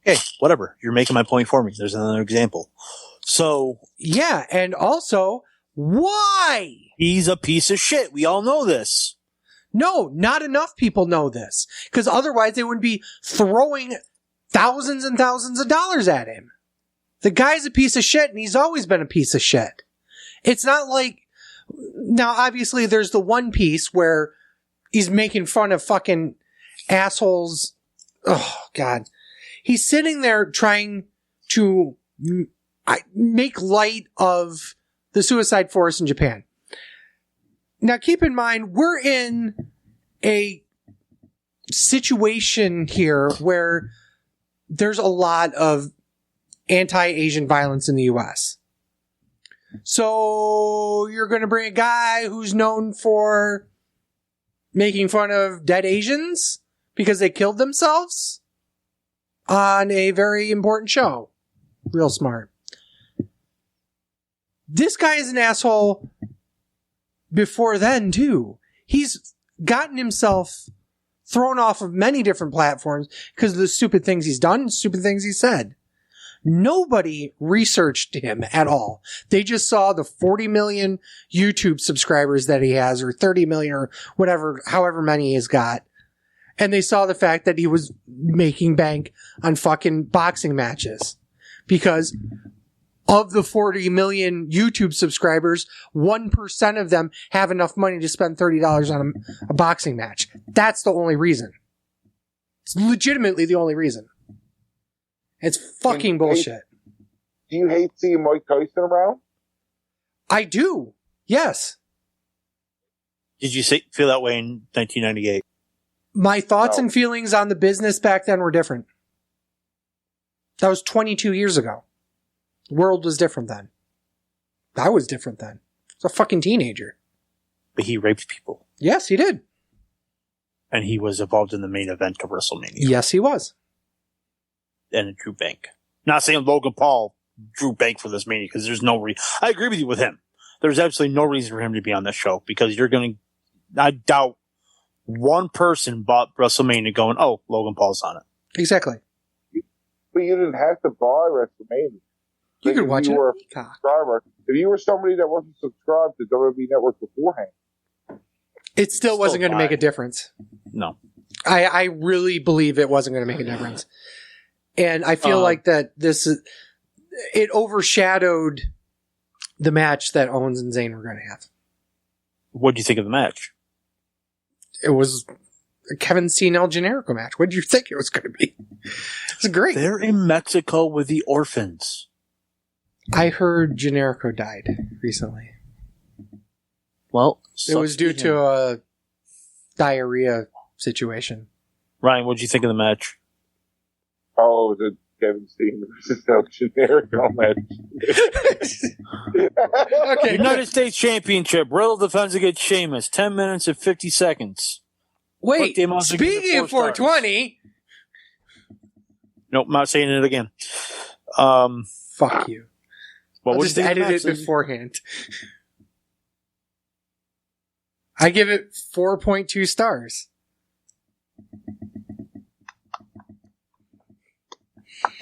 Speaker 4: Okay, whatever. You're making my point for me. There's another example. So.
Speaker 3: Yeah, and also, why?
Speaker 4: He's a piece of shit. We all know this.
Speaker 3: No, not enough people know this. Because otherwise they would be throwing thousands and thousands of dollars at him. The guy's a piece of shit, and he's always been a piece of shit. It's not like... Now, obviously, there's the one piece where he's making fun of fucking assholes. Oh, God. He's sitting there trying to make light of the suicide force in Japan. Now, keep in mind, we're in a situation here where there's a lot of anti-Asian violence in the U.S. So you're going to bring a guy who's known for making fun of dead Asians because they killed themselves on a very important show. Real smart. This guy is an asshole before then, too. He's gotten himself thrown off of many different platforms because of the stupid things he's done and stupid things he said. Nobody researched him at all. They just saw the 40 million YouTube subscribers that he has, or 30 million, or whatever, however many he's got. And they saw the fact that he was making bank on fucking boxing matches. Because of the 40 million YouTube subscribers, 1% of them have enough money to spend $30 on a boxing match. That's the only reason. It's legitimately the only reason. It's fucking bullshit.
Speaker 5: Do you hate seeing Mike Tyson around?
Speaker 3: I do. Yes.
Speaker 4: Did you feel that way in 1998?
Speaker 3: My thoughts
Speaker 5: No.
Speaker 3: and feelings on the business back then were different. That was 22 years ago. The world was different then. I was different then. I was a fucking teenager.
Speaker 4: But he raped people.
Speaker 3: Yes, he did.
Speaker 4: And he was involved in the main event of WrestleMania.
Speaker 3: Yes, he was.
Speaker 4: And it drew bank. Not saying Logan Paul drew bank for this Mania, because there's no reason. I agree with you with him. There's absolutely no reason for him to be on this show, because you're going to, I doubt one person bought WrestleMania going, oh, Logan Paul's on it.
Speaker 3: Exactly.
Speaker 5: But you didn't have to buy WrestleMania.
Speaker 3: You could
Speaker 5: if
Speaker 3: watch
Speaker 5: you
Speaker 3: it.
Speaker 5: were a subscriber, if you were somebody that wasn't subscribed to WWE Network beforehand,
Speaker 3: It still wasn't going to make a difference.
Speaker 4: No.
Speaker 3: I really believe it wasn't going to make a difference. And I feel like that it overshadowed the match that Owens and Zayn were going to have.
Speaker 4: What do you think of the match?
Speaker 3: It was a Kevin Steen El Generico match. What did you think it was going to be? It was great.
Speaker 4: They're in Mexico with the orphans.
Speaker 3: I heard Generico died recently.
Speaker 4: Well,
Speaker 3: It was due to a diarrhea situation.
Speaker 4: Ryan, what did you think of the match?
Speaker 5: oh, the Kevin Steen versus El Generico match.
Speaker 3: Okay.
Speaker 4: United States Championship. Riddle defends against Sheamus. 10 minutes and 50 seconds.
Speaker 3: Wait,
Speaker 4: Dave Monson gave it
Speaker 3: speaking of
Speaker 4: 4 stars.
Speaker 3: 420.
Speaker 4: Nope, not saying it again.
Speaker 3: Fuck you.
Speaker 4: What
Speaker 3: I'll
Speaker 4: was
Speaker 3: just edit it beforehand. I give it 4.2 stars.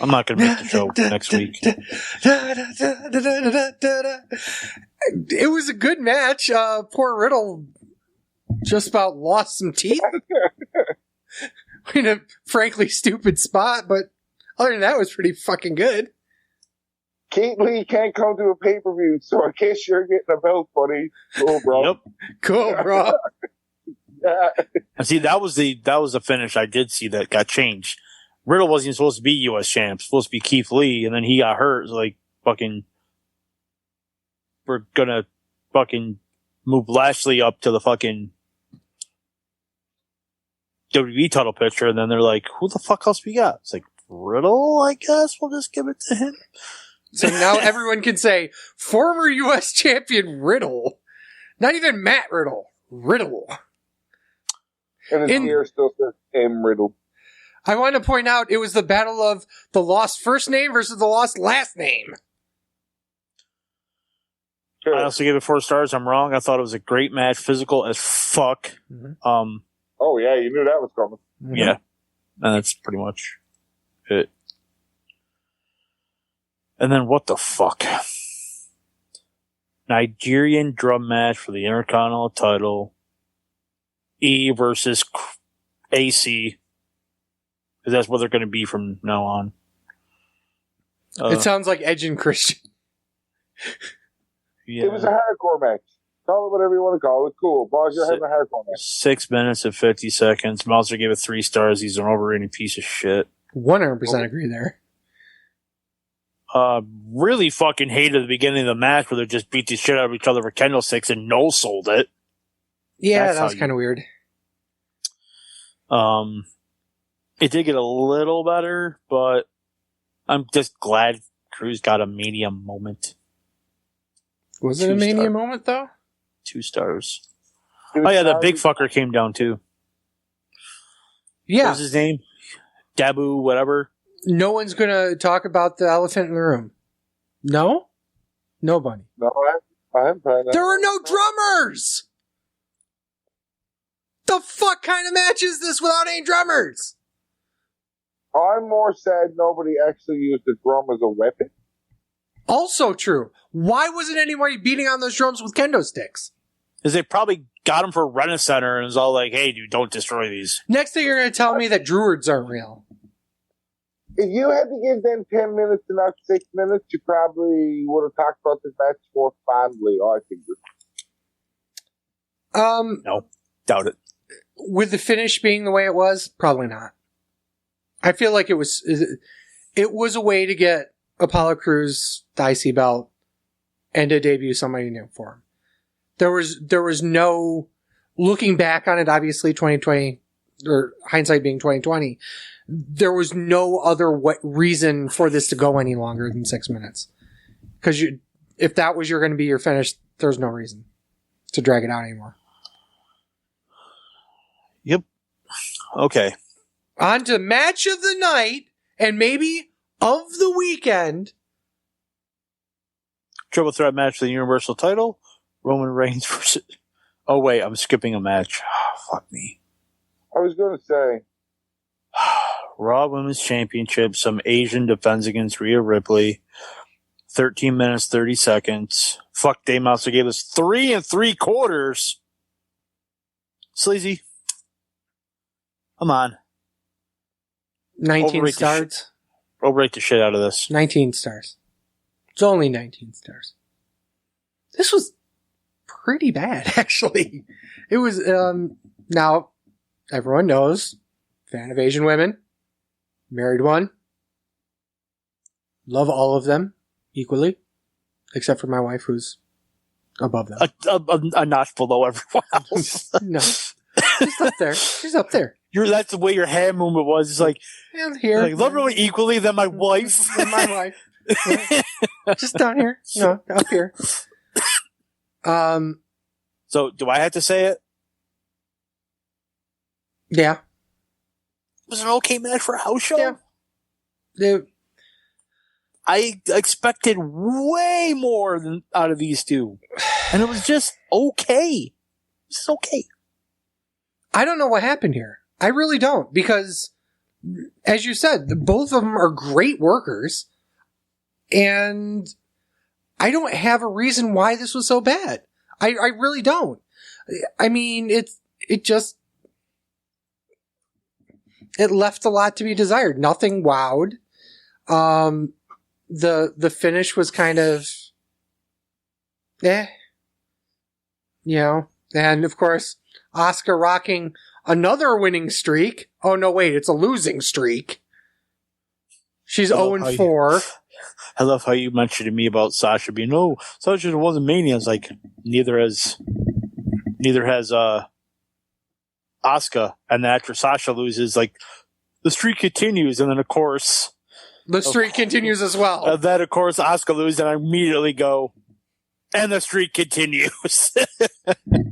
Speaker 4: I'm not going to make the show next week.
Speaker 3: It was a good match. Poor Riddle just about lost some teeth in a frankly stupid spot, but other than that, it was pretty fucking good.
Speaker 5: Keith Lee can't come to a pay-per-view, so I guess you're getting a belt, buddy. Cool, bro.
Speaker 4: Yep.
Speaker 3: Cool, bro.
Speaker 5: Yeah.
Speaker 4: And see, that was the finish I did see that got changed. Riddle wasn't even supposed to be U.S. champ. Supposed to be Keith Lee, and then he got hurt. It was like, fucking, we're gonna fucking move Lashley up to the fucking WWE title picture, and then they're like, who the fuck else we got? It's like, Riddle, I guess we'll just give it to him.
Speaker 3: So now everyone can say, former U.S. champion Riddle. Not even Matt Riddle. Riddle.
Speaker 5: And his ear still says M. Riddle.
Speaker 3: I want to point out it was the battle of the lost first name versus the lost last name.
Speaker 4: I also gave it 4 stars. I'm wrong. I thought it was a great match, physical as fuck.
Speaker 3: Mm-hmm.
Speaker 5: Oh, yeah, you knew that was coming.
Speaker 3: Mm-hmm.
Speaker 4: Yeah. And that's pretty much it. And then what the fuck? Nigerian drum match for the Intercontinental title. E versus AC. Because that's what they're going to be from now on.
Speaker 3: It sounds like Edge and Christian.
Speaker 4: Yeah.
Speaker 5: It was a hardcore match. Call it whatever you want to call it. Cool. Boss, you're having a hardcore match.
Speaker 4: 6 minutes and 50 seconds. Meltzer gave it 3 stars. He's an overrated piece of shit.
Speaker 3: 100% agree there.
Speaker 4: Really fucking hated the beginning of the match where they just beat the shit out of each other for kendo sticks and no sold it.
Speaker 3: Yeah,
Speaker 4: That's
Speaker 3: that was
Speaker 4: how
Speaker 3: kind of weird.
Speaker 4: It did get a little better, but I'm just glad Cruz got a Mania moment.
Speaker 3: Was it a
Speaker 4: 2
Speaker 3: Mania
Speaker 4: star.
Speaker 3: moment, though?
Speaker 4: 2 stars. Oh yeah, that big fucker came down too. What
Speaker 3: Yeah.
Speaker 4: was his name? Dabu, whatever.
Speaker 3: No one's going to talk about the elephant in the room. No? Nobody.
Speaker 5: No, I haven't played that.
Speaker 3: There are no drummers! The fuck kind of match is this without any drummers?
Speaker 5: I'm more sad nobody actually used the drum as a weapon.
Speaker 3: Also true. Why wasn't anybody beating on those drums with kendo sticks?
Speaker 4: Because they probably got them for Rent a Center and it was all like, hey, dude, don't destroy these.
Speaker 3: Next thing you're going to tell me that druids aren't real.
Speaker 5: If you had to give them 10 minutes and not 6 minutes, you probably would have talked about this match more fondly, I think.
Speaker 4: No, doubt it.
Speaker 3: With the finish being the way it was, probably not. I feel like it was a way to get Apollo Crews the IC belt and to debut somebody new for him. There was no looking back on it, obviously 2020 or hindsight being 2020. There was no other reason for this to go any longer than 6 minutes. Because if that was going to be your finish, there's no reason to drag it out anymore.
Speaker 4: Yep. Okay.
Speaker 3: On to match of the night and maybe of the weekend.
Speaker 4: Triple threat match for the Universal title. Roman Reigns versus... Oh, wait. I'm skipping a match. Oh, fuck me.
Speaker 5: I was going to say...
Speaker 4: Raw Women's Championship. Some Asian defends against Rhea Ripley. 13 minutes, 30 seconds. Fuck, Dave Meltzer gave us 3 3/4. Sleazy. Come on.
Speaker 3: 19 stars.
Speaker 4: Overrate the shit out of this.
Speaker 3: 19 stars. It's only 19 stars. This was pretty bad, actually. It was, now, everyone knows, fan of Asian women, married one, love all of them equally, except for my wife, who's above them.
Speaker 4: A notch below everyone else.
Speaker 3: No. She's up there. She's up there.
Speaker 4: That's the way your hand movement was. It's like,
Speaker 3: And here.
Speaker 4: like love everyone equally, then my wife.
Speaker 3: And my wife. Yeah. Just down here. No, up here.
Speaker 4: So, do I have to say it?
Speaker 3: Yeah.
Speaker 4: It was an okay match for a house show.
Speaker 3: Yeah.
Speaker 4: I expected way more than out of these two. And it was just okay. It's okay.
Speaker 3: I don't know what happened here. I really don't, because, as you said, both of them are great workers, and I don't have a reason why this was so bad. I really don't. I mean, it left a lot to be desired. Nothing wowed. The finish was kind of, and of course, Asuka rocking another winning streak. Oh, no, wait, it's a losing streak. She's 0-4.
Speaker 4: I love how you mentioned to me about Sasha being, no, Sasha wasn't Mania. It's like, neither has Asuka. And then after Sasha loses, like, the streak continues. And then, of course,
Speaker 3: the streak continues as well.
Speaker 4: Then, of course, Asuka loses, and I immediately go, and the streak continues.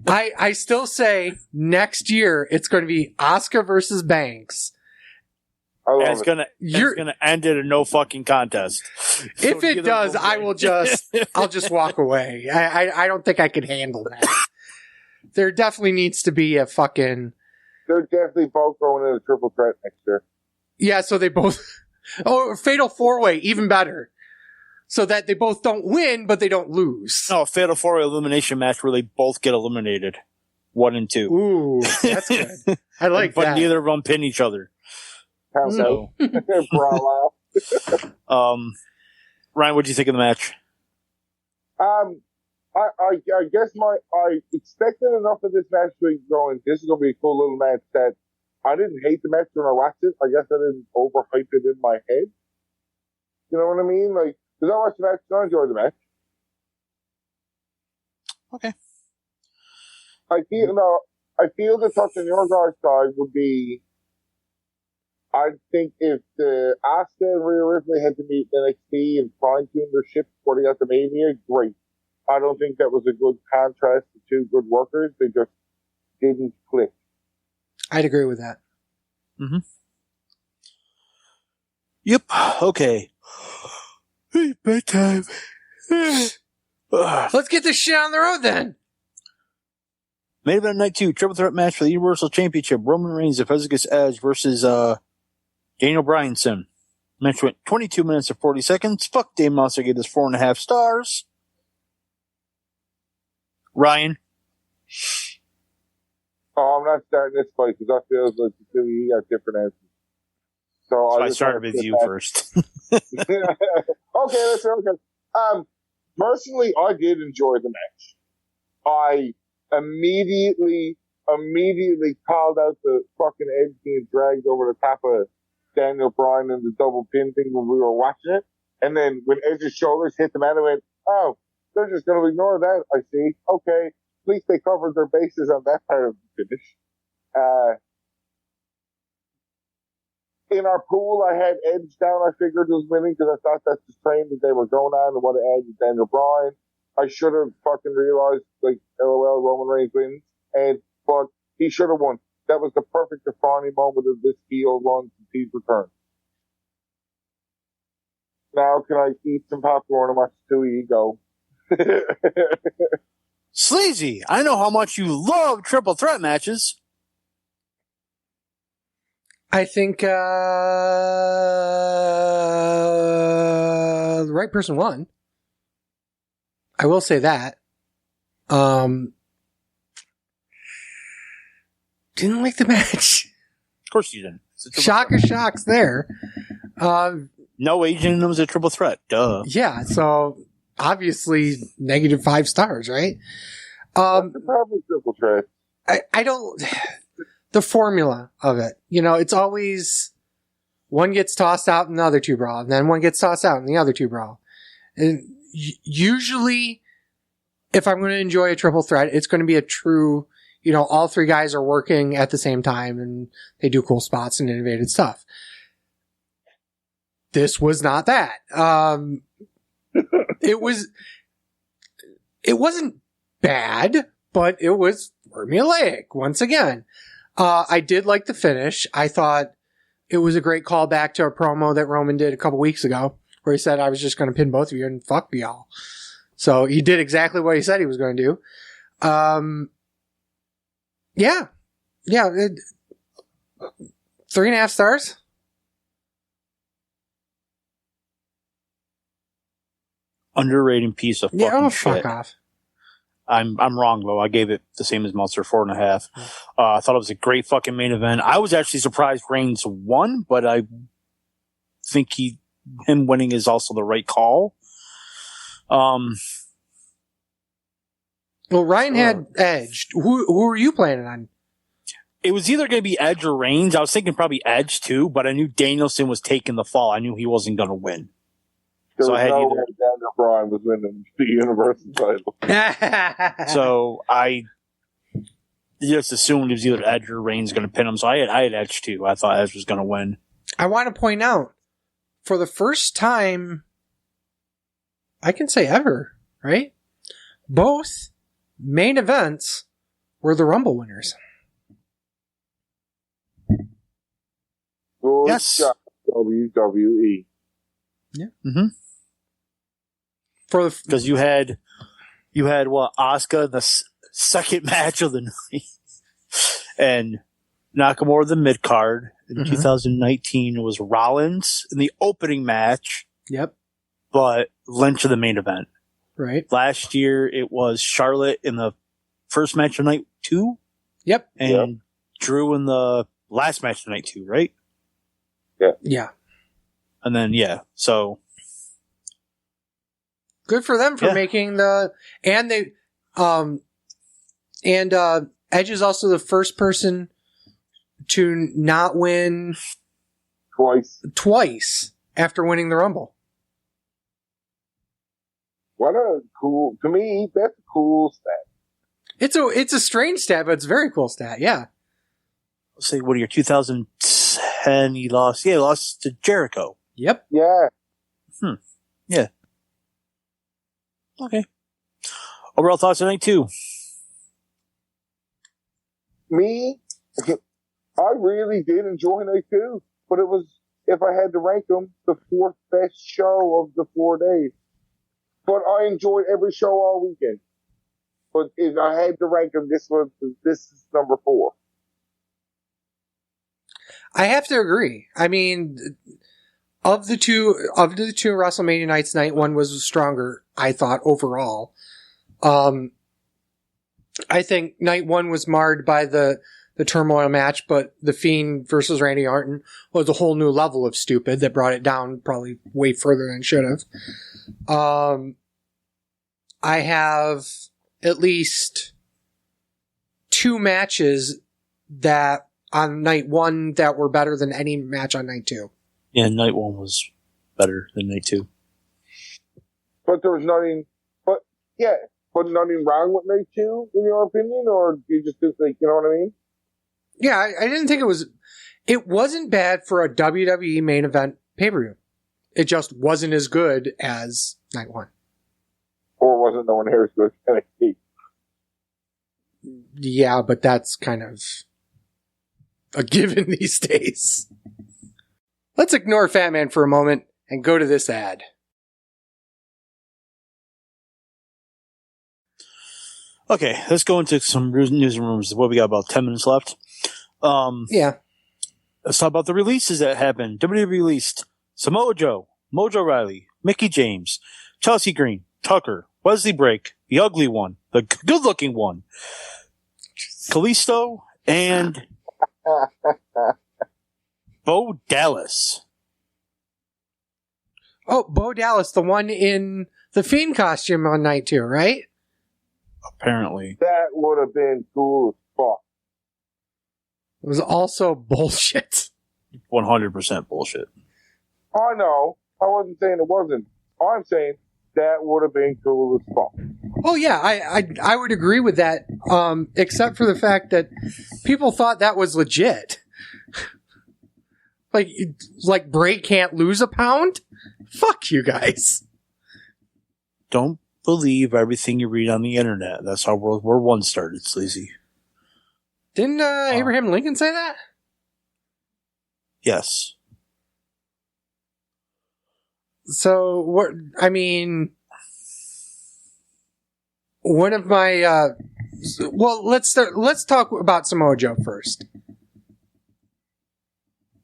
Speaker 3: I still say next year it's going to be Asuka versus Banks.
Speaker 4: And it's gonna end in a no fucking contest.
Speaker 3: If it does, I'll just walk away. I don't think I could handle that. There definitely needs to be a fucking.
Speaker 5: They're definitely both going in a triple threat next year.
Speaker 3: Yeah, so they both. Oh, fatal 4-way, even better. So that they both don't win, but they don't lose.
Speaker 4: No, a fatal 4-way elimination match where they both get eliminated. 1 and 2.
Speaker 3: Ooh, that's good. I like
Speaker 4: but
Speaker 3: that.
Speaker 4: But neither of them pin each other.
Speaker 5: So, brawl
Speaker 4: out. Ryan, what do you think of the match?
Speaker 5: I guess I expected enough of this match to be going, this is going to be a cool little match that I didn't hate the match when I watched it. I guess I didn't overhype it in my head. You know what I mean? Like, because I watched the match, I enjoyed the match.
Speaker 4: Okay.
Speaker 5: I feel the touch on your guys' side would be, I think if the Asuka and Rhea Ripley had to meet NXT and fine-tune their ship before they got to Mania, great. I don't think that was a good contrast to two good workers. They just didn't click.
Speaker 3: I'd agree with that.
Speaker 4: Mm-hmm. Yep. Okay. Hey, bedtime.
Speaker 3: Let's get this shit on the road then.
Speaker 4: Main event night 2, triple threat match for the Universal Championship. Roman Reigns defends against Edge versus Daniel Bryanson. Match went 22 minutes and 40 seconds. Fuck, Dave Meltzer gave this 4.5 stars. Ryan.
Speaker 5: Oh, I'm not starting this fight because I feel like the two of you got different answers. So
Speaker 4: I started with you first.
Speaker 5: Okay, that's okay. Personally, I did enjoy the match. I immediately called out the fucking Edge being dragged over the top of Daniel Bryan and the double pin thing when we were watching it. And then when Edge's shoulders hit the mat, I went, oh, they're just going to ignore that. I see. Okay. At least they covered their bases on that part of the finish. In our pool, I had Edge down. I figured was winning because I thought that's the train that they were going on and what Edge and Daniel Bryan. I should have fucking realized, like, LOL, Roman Reigns wins. But he should have won. That was the perfect defining moment of this heel run since he's returned. Now can I eat some popcorn and watch Stewie go?
Speaker 4: Sleazy, I know how much you love triple threat matches.
Speaker 3: I think the right person won. I will say that. Didn't like the match.
Speaker 4: Of course you didn't.
Speaker 3: Shocker shocks there.
Speaker 4: No agent was a triple threat. Duh.
Speaker 3: Yeah, so obviously -5 stars, right?
Speaker 5: What's the problem with triple threat?
Speaker 3: I don't. The formula of it, it's always one gets tossed out and the other two brawl, and then one gets tossed out and the other two brawl. And usually, if I'm going to enjoy a triple threat, it's going to be a true, all three guys are working at the same time and they do cool spots and innovative stuff. This was not that. It wasn't bad, but it was formulaic once again. I did like the finish. I thought it was a great callback to a promo that Roman did a couple weeks ago where he said, I was just going to pin both of you and fuck y'all. So he did exactly what he said he was going to do. Yeah. 3.5 stars.
Speaker 4: Underrated piece of fucking shit.
Speaker 3: Fuck off.
Speaker 4: I'm wrong though. I gave it the same as Meltzer, 4.5. I thought it was a great fucking main event. I was actually surprised Reigns won, but I think him winning is also the right call.
Speaker 3: Well, Ryan had Edge. Who were you planning on?
Speaker 4: It was either going to be Edge or Reigns. I was thinking probably Edge too, but I knew Danielson was taking the fall. I knew he wasn't going to win.
Speaker 5: So I had no way Daniel Bryan was winning the Universal title.
Speaker 4: So I just assumed it was either Edge or Reigns going to pin him. So I had Edge too. I thought Edge was going to win.
Speaker 3: I want to point out, for the first time, I can say ever, right? Both main events were the Rumble winners.
Speaker 5: Good
Speaker 4: yes.
Speaker 5: job, WWE.
Speaker 3: Yeah.
Speaker 4: Mm-hmm. Because you had what, Asuka in the second match of the night, and Nakamura the mid card. In 2019, it was Rollins in the opening match.
Speaker 3: Yep.
Speaker 4: But Lynch in the main event.
Speaker 3: Right.
Speaker 4: Last year, it was Charlotte in the first match of night 2.
Speaker 3: Yep.
Speaker 4: And Drew in the last match of night 2, right?
Speaker 5: Yeah.
Speaker 3: Yeah.
Speaker 4: And then, so.
Speaker 3: Good for them for making Edge is also the first person to not win twice after winning the Rumble.
Speaker 5: What a cool, to me, that's a cool stat.
Speaker 3: It's a strange stat, but it's a very cool stat. Yeah.
Speaker 4: Let's say, what year? 2010, he lost to Jericho.
Speaker 3: Yep.
Speaker 5: Yeah.
Speaker 4: Yeah. Okay. Overall thoughts on night 2?
Speaker 5: Me, I really did enjoy night 2, but it was, if I had to rank them, the 4th best show of the 4 days. But I enjoyed every show all weekend. But if I had to rank them, this is number 4.
Speaker 3: I have to agree. I mean, of the two WrestleMania nights, night one was stronger, I thought, overall. I think night one was marred by the turmoil match, but The Fiend versus Randy Orton was a whole new level of stupid that brought it down probably way further than it should have. I have at least 2 matches that on night one that were better than any match on night 2.
Speaker 4: Yeah, night one was better than night 2.
Speaker 5: But there was nothing. But nothing wrong with night 2 in your opinion, or do you just think, you know what I mean?
Speaker 3: Yeah, I didn't think it wasn't bad for a WWE main event pay-per-view. It just wasn't as good as night 1.
Speaker 5: Or wasn't no one here as good as NXT?
Speaker 3: Yeah, but that's kind of a given these days. Let's ignore Fat Man for a moment and go to this ad.
Speaker 4: Okay, let's go into some news and rumors. What we got, about 10 minutes left?
Speaker 3: Yeah.
Speaker 4: Let's talk about the releases that happened. WWE released Samoa Joe, Mojo Rawley, Mickey James, Chelsea Green, Tucker, Wesley Blake, the ugly one, the good-looking one, Kalisto, and Bo Dallas.
Speaker 3: Oh, Bo Dallas, the one in the Fiend costume on night 2, right?
Speaker 4: Apparently.
Speaker 5: That would have been cool as fuck.
Speaker 3: It was also bullshit.
Speaker 4: 100% bullshit.
Speaker 5: I know. I wasn't saying it wasn't. I'm saying that would have been cool as fuck.
Speaker 3: Oh yeah, I would agree with that, except for the fact that people thought that was legit. Like Bray can't lose a pound? Fuck you guys.
Speaker 4: Don't believe everything you read on the internet. That's how World War I started, Sleazy.
Speaker 3: Didn't Abraham Lincoln say that?
Speaker 4: Yes.
Speaker 3: So what? I mean, one of my well, let's talk about Samoa Joe first.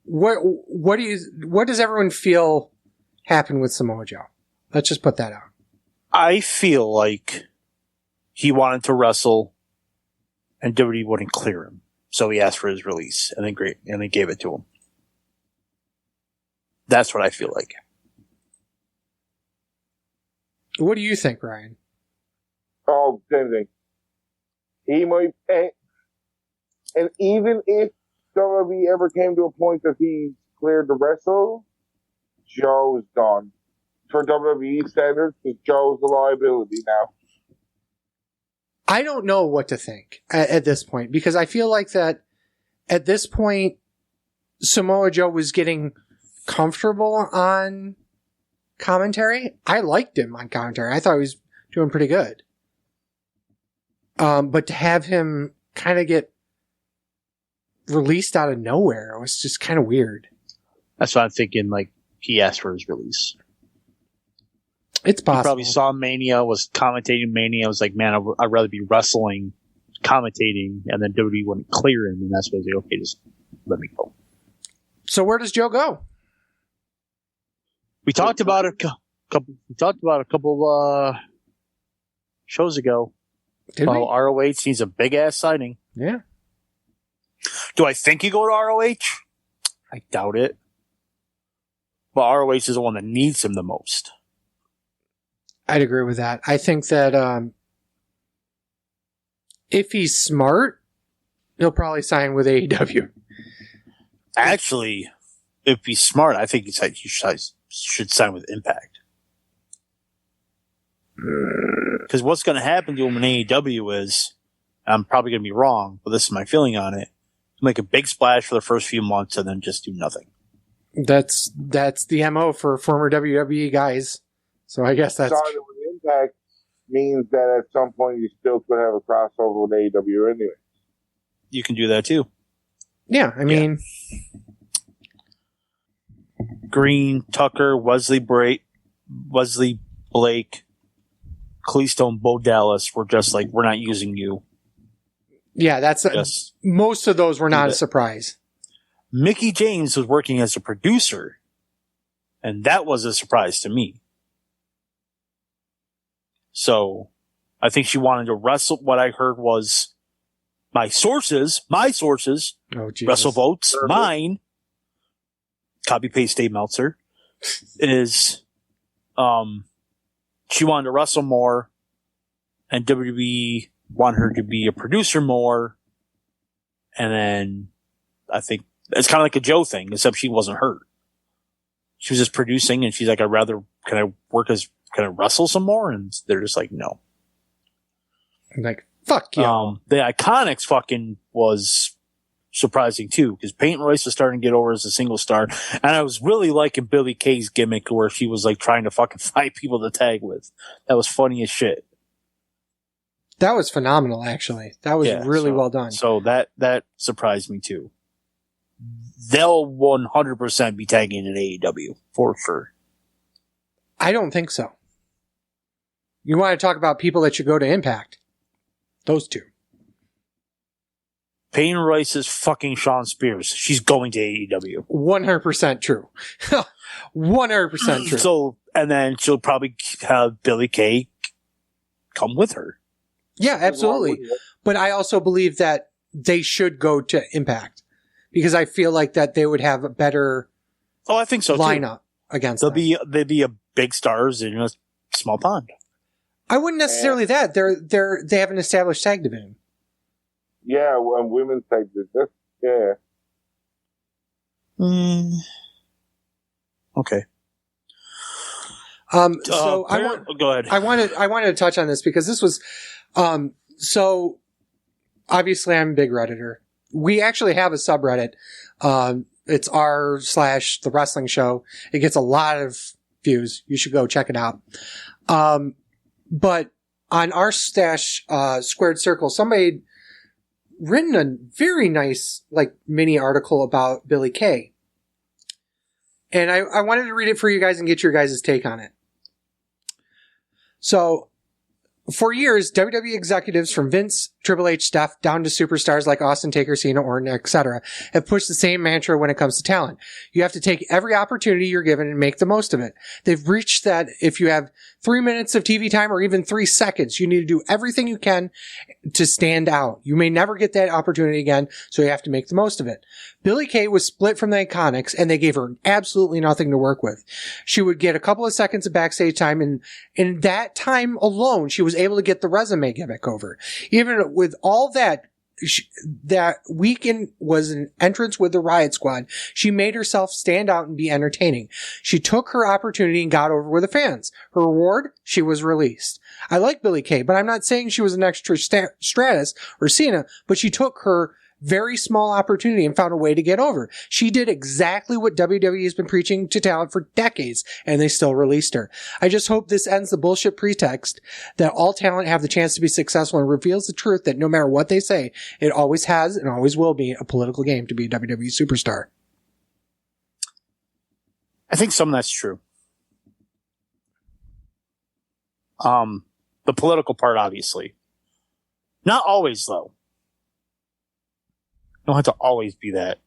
Speaker 3: What does everyone feel happened with Samoa Joe? Let's just put that out.
Speaker 4: I feel like he wanted to wrestle and WWE wouldn't clear him. So he asked for his release and they gave it to him. That's what I feel like.
Speaker 3: What do you think, Ryan?
Speaker 5: Oh, same thing. He might, and even if WWE ever came to a point that he cleared to wrestle, Joe's done. For WWE standards, because Joe's a liability now.
Speaker 3: I don't know what to think at this point, because I feel like that at this point, Samoa Joe was getting comfortable on commentary. I liked him on commentary. I thought he was doing pretty good. But to have him kind of get released out of nowhere was just kind of weird.
Speaker 4: That's what I'm thinking, like, he asked for his release.
Speaker 3: It's possible.
Speaker 4: He probably saw Mania, was commentating Mania, was like, man, I'd rather be wrestling, commentating, and then WWE wouldn't clear him, and that's when they okay, just let me go.
Speaker 3: So where does Joe go?
Speaker 4: We talked about it a couple shows ago.
Speaker 3: Did we?
Speaker 4: ROH needs a big ass signing.
Speaker 3: Yeah.
Speaker 4: Do I think you go to ROH? I doubt it. But ROH is the one that needs him the most.
Speaker 3: I'd agree with that. I think that if he's smart, he'll probably sign with AEW.
Speaker 4: Actually, if he's smart, I think he should sign with Impact. Because what's going to happen to him in AEW is, I'm probably going to be wrong, but this is my feeling on it, make a big splash for the first few months and then just do nothing.
Speaker 3: That's the MO for former WWE guys. So I guess that's...
Speaker 5: Starting with Impact means that at some point you still could have a crossover with AEW anyway.
Speaker 4: You can do that too.
Speaker 3: Yeah, I mean...
Speaker 4: Green, Tucker, Wesley Blake, Kalisto, and Bo Dallas were just like, we're not using you.
Speaker 3: Yeah, that's... most of those were not a surprise.
Speaker 4: Mickey James was working as a producer, and that was a surprise to me. So I think she wanted to wrestle. What I heard was my sources,
Speaker 3: Oh, Jesus.
Speaker 4: Wrestle Votes, mine, copy paste Dave Meltzer, is she wanted to wrestle more, and WWE wanted her to be a producer more, and then I think it's kind of like a Joe thing, except she wasn't hurt. She was just producing, and she's like, can I wrestle some more? And they're just like, no.
Speaker 3: Like, fuck you.
Speaker 4: The Iconics fucking was surprising too, because Peyton Royce was starting to get over as a single star, and I was really liking Billie Kay's gimmick where she was like trying to fucking find people to tag with. That was funny as shit.
Speaker 3: That was phenomenal, actually. That was really well done.
Speaker 4: So that surprised me too. They'll 100% be tagging in AEW for sure.
Speaker 3: I don't think so. You want to talk about people that should go to Impact? Those two.
Speaker 4: Peyton Royce is fucking Shawn Spears. She's going to AEW.
Speaker 3: 100% true. 100% true.
Speaker 4: So, and then she'll probably have Billie Kay come with her.
Speaker 3: Yeah, absolutely. But I also believe that they should go to Impact because I feel like that they would have a better
Speaker 4: I think so
Speaker 3: lineup against them.
Speaker 4: They'd be a big stars in a small pond.
Speaker 3: I wouldn't necessarily that. They have an established tag division.
Speaker 5: Yeah, women's tag division. Yeah.
Speaker 4: Okay.
Speaker 3: So
Speaker 4: go ahead.
Speaker 3: I wanted to touch on this because this was, so obviously I'm a big Redditor. We actually have a subreddit. It's r/the wrestling show. It gets a lot of views. You should go check it out. But on r/ squared circle, somebody had written a very nice, like, mini article about Billie Kay. And I wanted to read it for you guys and get your guys' take on it. So, for years, WWE executives from Vince, Triple H, Steph, down to superstars like Austin, Taker, Cena, Orton, etc., have pushed the same mantra when it comes to talent. You have to take every opportunity you're given and make the most of it. They've reached that if you have 3 minutes of TV time or even 3 seconds, you need to do everything you can to stand out. You may never get that opportunity again, so you have to make the most of it. Billie Kay was split from the Iconics, and they gave her absolutely nothing to work with. She would get a couple of seconds of backstage time, and in that time alone, she was able to get the resume gimmick over. Even with all that, that weekend was an entrance with the Riot Squad. She made herself stand out and be entertaining. She took her opportunity and got over with the fans. Her reward? She was released. I like Billie Kay, but I'm not saying she was an extra Stratus or Cena, but she took her very small opportunity and found a way to get over. She did exactly what WWE has been preaching to talent for decades, and they still released her. I just hope this ends the bullshit pretext that all talent have the chance to be successful and reveals the truth that no matter what they say, it always has and always will be a political game to be a WWE superstar.
Speaker 4: I think some of that's true. The political part, obviously. Not always, though. You don't have to always be that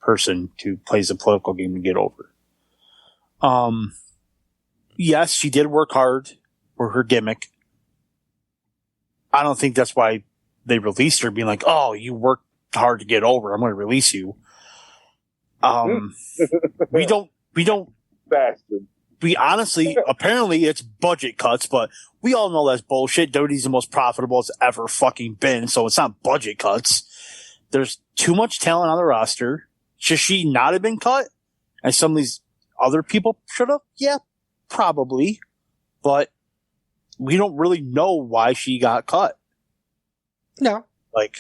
Speaker 4: person who plays a political game to get over. Yes, she did work hard for her gimmick. I don't think that's why they released her, being like, "Oh, you worked hard to get over. I'm going to release you." We don't.
Speaker 5: Bastard.
Speaker 4: We honestly, apparently it's budget cuts, but we all know that's bullshit. WWE's the most profitable it's ever fucking been, so it's not budget cuts. There's too much talent on the roster. Should she not have been cut? And some of these other people should have? Yeah, probably. But we don't really know why she got cut.
Speaker 3: No.
Speaker 4: Like,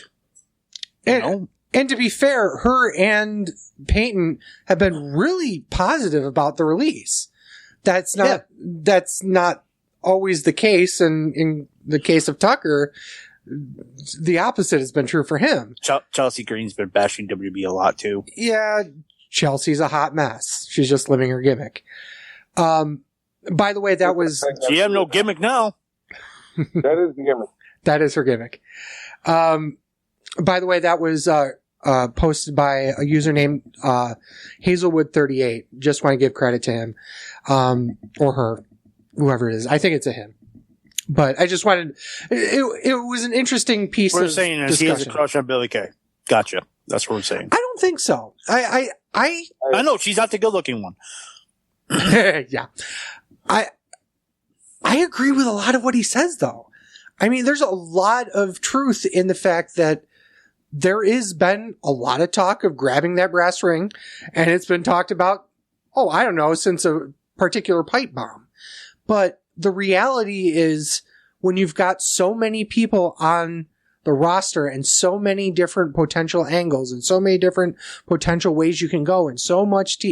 Speaker 4: you know?
Speaker 3: And to be fair, her and Peyton have been really positive about the release. That's not always the case. And in the case of Tucker, the opposite has been true for him.
Speaker 4: Chelsea Green's been bashing WB a lot too.
Speaker 3: Yeah, Chelsea's a hot mess. She's just living her gimmick. By the way, that was...
Speaker 4: She have no gimmick now.
Speaker 5: That is the gimmick.
Speaker 3: That is her gimmick. By the way, that was posted by a user named Hazelwood38. Just want to give credit to him, or her, whoever it is. I think it's a him. But I just wanted, it was an interesting piece
Speaker 4: We're
Speaker 3: of
Speaker 4: saying is
Speaker 3: discussion.
Speaker 4: he has a crush on Billy Kay. Gotcha. That's what we're saying.
Speaker 3: I don't think so. I
Speaker 4: know she's not the good looking one.
Speaker 3: yeah. I agree with a lot of what he says, though. I mean, there's a lot of truth in the fact that there has been a lot of talk of grabbing that brass ring, and it's been talked about, I don't know, since a particular pipe bomb. But the reality is, when you've got so many people on the roster and so many different potential angles and so many different potential ways you can go and so much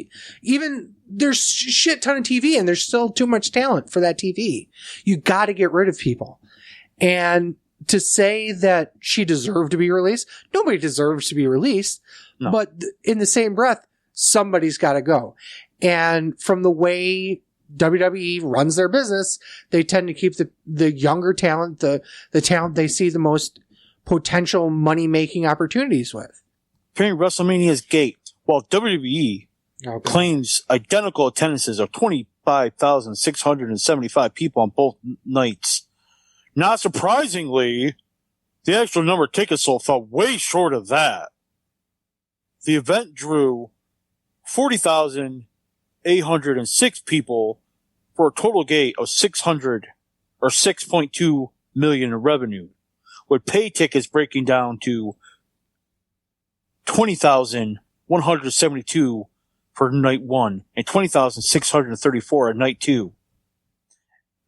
Speaker 3: even there's shit ton of TV and there's still too much talent for that TV. You got to get rid of people. And to say that she deserved to be released, nobody deserves to be released. No. But in the same breath, somebody's got to go. And from the way WWE runs their business, they tend to keep the younger talent, the talent they see the most potential money-making opportunities with.
Speaker 4: During WrestleMania's gate, while WWE claims identical attendances of 25,675 people on both nights, not surprisingly, the actual number of tickets sold fell way short of that. The event drew 40,806 people for a total gate of 6.2 million in revenue, with paid tickets breaking down to 20,172 for night one and 20,634 at night two.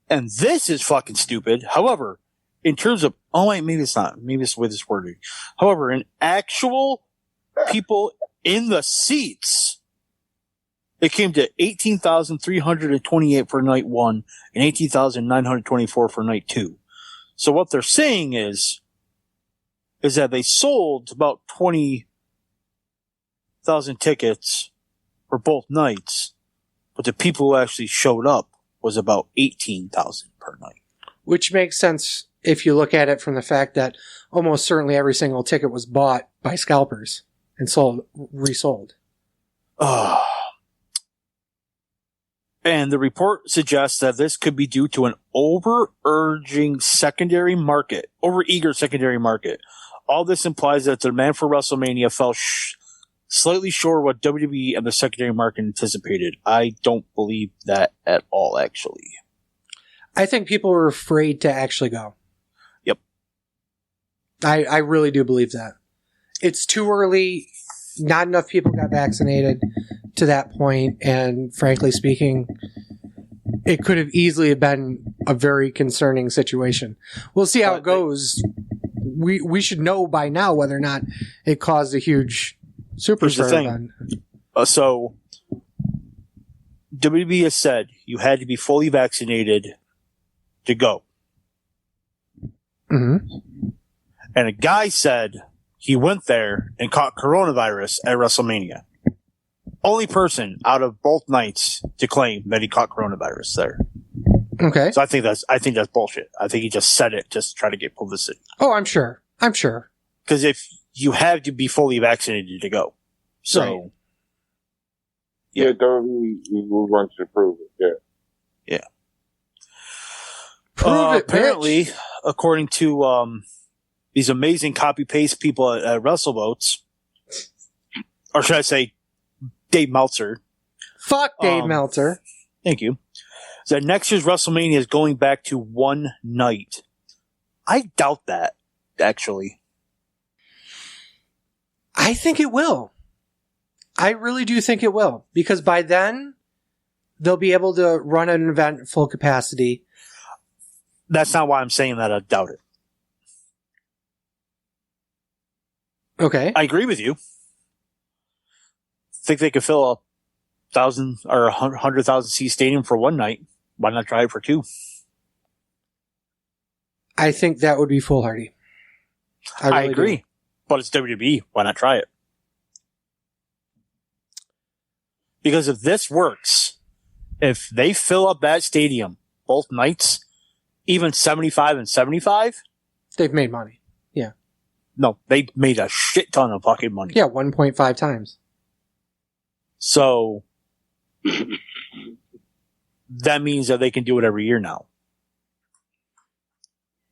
Speaker 4: And this is fucking stupid. However, in terms of, maybe it's not. Maybe it's the way this is worded. However, in actual people in the seats, it came to 18,328 for night one and 18,924 for night two. So what they're saying is that they sold about 20,000 tickets for both nights, but the people who actually showed up was about 18,000 per night.
Speaker 3: Which makes sense if you look at it from the fact that almost certainly every single ticket was bought by scalpers and resold.
Speaker 4: And the report suggests that this could be due to an overeager secondary market. All this implies that the demand for WrestleMania fell slightly short of what WWE and the secondary market anticipated. I don't believe that at all, actually.
Speaker 3: I think people were afraid to actually go.
Speaker 4: Yep.
Speaker 3: I really do believe that. It's too early. Not enough people got vaccinated to that point, and frankly speaking, it could have easily been a very concerning situation. We'll see how it goes. We should know by now whether or not it caused a huge superstar event.
Speaker 4: So WWE has said you had to be fully vaccinated to go.
Speaker 3: Mm-hmm.
Speaker 4: And a guy said he went there and caught coronavirus at WrestleMania. Only person out of both nights to claim that he caught coronavirus there.
Speaker 3: Okay.
Speaker 4: So I think that's bullshit. I think he just said it just to try to get publicity.
Speaker 3: Oh, I'm sure.
Speaker 4: Because if you have to be fully vaccinated to go. So.
Speaker 3: Right.
Speaker 5: Yeah, we want to prove it.
Speaker 4: Yeah.
Speaker 3: Prove it,
Speaker 4: apparently,
Speaker 3: bitch.
Speaker 4: According to these amazing copy-paste people at WrestleVotes, or should I say Dave Meltzer.
Speaker 3: Fuck Dave Meltzer.
Speaker 4: Thank you. That next year's WrestleMania is going back to one night. I doubt that, actually.
Speaker 3: I think it will. I really do think it will. Because by then, they'll be able to run an event at full capacity.
Speaker 4: That's not why I'm saying that. I doubt it.
Speaker 3: Okay.
Speaker 4: I agree with you. Think they could fill a 1,000 or 100,000 seat stadium for one night. Why not try it for two?
Speaker 3: I think that would be foolhardy.
Speaker 4: I agree. But it's WWE. Why not try it? Because if this works, if they fill up that stadium both nights, even 75 and 75,
Speaker 3: they've made money. Yeah.
Speaker 4: No, they made a shit ton of fucking money.
Speaker 3: Yeah, 1.5 times.
Speaker 4: So that means that they can do it every year now.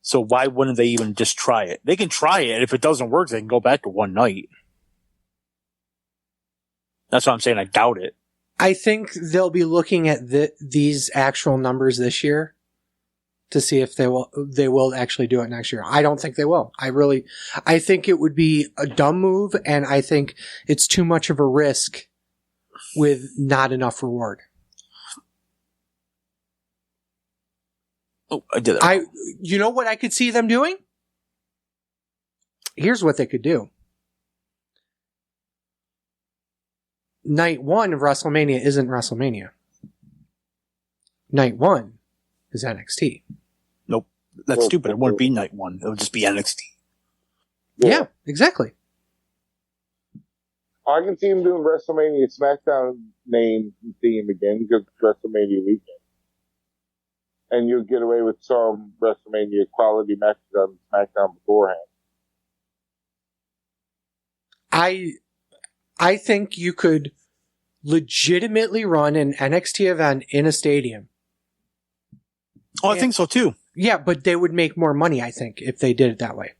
Speaker 4: So why wouldn't they even just try it? They can try it. If it doesn't work, they can go back to one night. That's what I'm saying. I doubt it.
Speaker 3: I think they'll be looking at these actual numbers this year to see if they will actually do it next year. I don't think they will. I think it would be a dumb move, and I think it's too much of a risk with not enough reward.
Speaker 4: Oh, I did that.
Speaker 3: You know what I could see them doing? Here's what they could do. Night 1 of WrestleMania isn't WrestleMania. Night 1 is NXT.
Speaker 4: Nope. That's stupid. It wouldn't be night 1. It would just be NXT.
Speaker 3: Yeah, exactly.
Speaker 5: I can see him doing WrestleMania SmackDown name and theme again because it's WrestleMania weekend. And you'll get away with some WrestleMania quality matches on SmackDown beforehand.
Speaker 3: I think you could legitimately run an NXT event in a stadium.
Speaker 4: Oh, I think so too.
Speaker 3: Yeah, but they would make more money, I think, if they did it that way.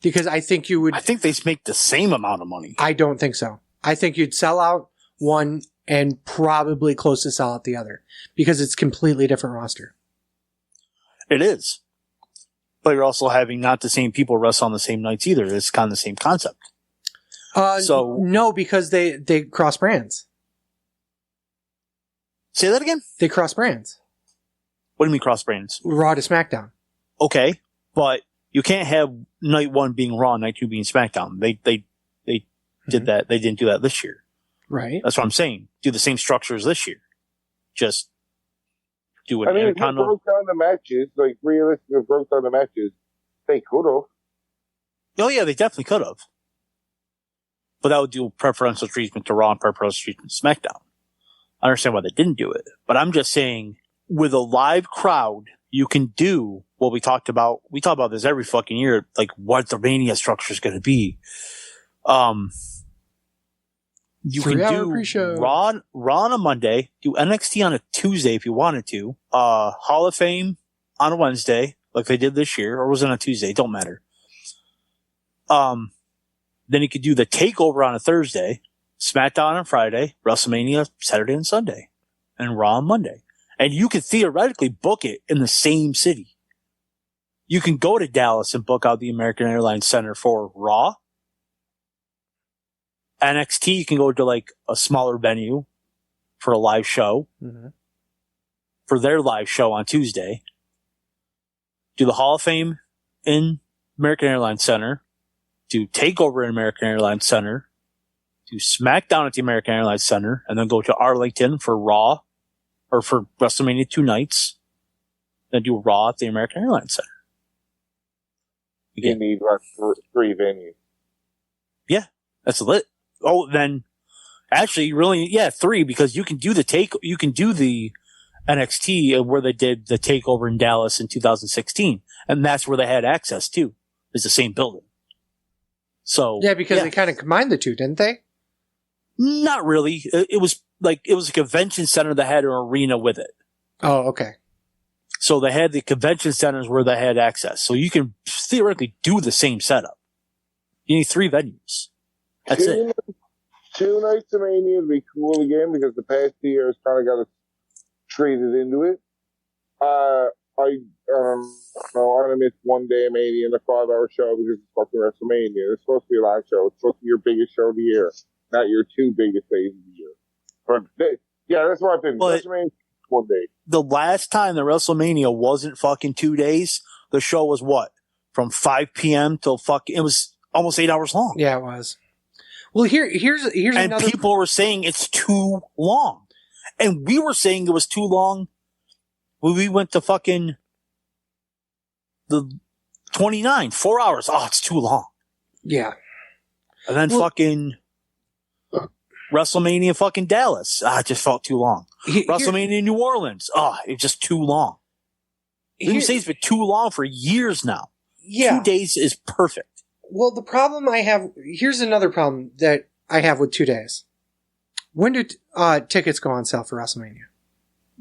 Speaker 3: Because I think you would...
Speaker 4: I think they make the same amount of money.
Speaker 3: I don't think so. I think you'd sell out one and probably close to sell out the other. Because it's completely different roster.
Speaker 4: It is. But you're also having not the same people wrestle on the same nights either. It's kind of the same concept.
Speaker 3: No, because they cross brands.
Speaker 4: Say that again?
Speaker 3: They cross brands.
Speaker 4: What do you mean cross brands?
Speaker 3: Raw to SmackDown.
Speaker 4: Okay, but you can't have night 1 being Raw, night 2 being SmackDown. They did that. They didn't do that this year.
Speaker 3: Right.
Speaker 4: That's what I'm saying. Do the same structure as this year. Just do it.
Speaker 5: I mean, if you broke down the matches, like realistically broke down the matches, they could have.
Speaker 4: Oh yeah, they definitely could have. But that would do preferential treatment to Raw and preferential treatment to SmackDown. I understand why they didn't do it. But I'm just saying, with a live crowd, you can do what we talked about. We talk about this every fucking year, like what the Mania structure is going to be. You can do Raw on a Monday, do NXT on a Tuesday if you wanted to, Hall of Fame on a Wednesday, like they did this year, or was it on a Tuesday? Don't matter. Then you could do the Takeover on a Thursday, SmackDown on Friday, WrestleMania Saturday and Sunday, and Raw on Monday. And you could theoretically book it in the same city. You can go to Dallas and book out the American Airlines Center for Raw. NXT, you can go to like a smaller venue for a live show. Mm-hmm. For their live show on Tuesday. Do the Hall of Fame in American Airlines Center. Do Takeover in American Airlines Center. Do SmackDown at the American Airlines Center. And then go to Arlington for Raw. Or for WrestleMania 2 nights. Then do Raw at the American Airlines Center.
Speaker 5: You need like 3 venues.
Speaker 4: Yeah, that's lit. Oh, then actually, really, yeah, 3 because you can do the NXT where they did the Takeover in Dallas in 2016, and that's where they had access to. Is the same building. So
Speaker 3: yeah, because they kind of combined the two, didn't they?
Speaker 4: Not really. It was a convention center that had an arena with it.
Speaker 3: Oh, okay.
Speaker 4: So they had the convention centers where they had access. So you can theoretically do the same setup. You need 3 venues. That's it.
Speaker 5: 2 nights of Mania would be cool again because the past 2 years kind of got us traded into it. I don't know. I missed 1 day of Mania and a 5-hour show because it's fucking WrestleMania. It's supposed to be a live show. It's supposed to be your biggest show of the year, not your 2 biggest days of the year. But yeah, that's what I've been. WrestleMania 1 day.
Speaker 4: The last time the WrestleMania wasn't fucking 2 days, the show was what? From 5 p.m. till fucking, it was almost 8 hours long.
Speaker 3: Yeah, it was. Well, here's
Speaker 4: and
Speaker 3: another.
Speaker 4: People were saying it's too long. And we were saying it was too long when we went to fucking the 29, 4 hours. Oh, it's too long.
Speaker 3: Yeah.
Speaker 4: And then fucking WrestleMania fucking Dallas. It just felt too long. WrestleMania New Orleans. It's just too long. You say it's been too long for years now.
Speaker 3: Yeah.
Speaker 4: 2 days is perfect.
Speaker 3: Well, the problem I have, here's another problem that I have with 2 days. When do tickets go on sale for WrestleMania?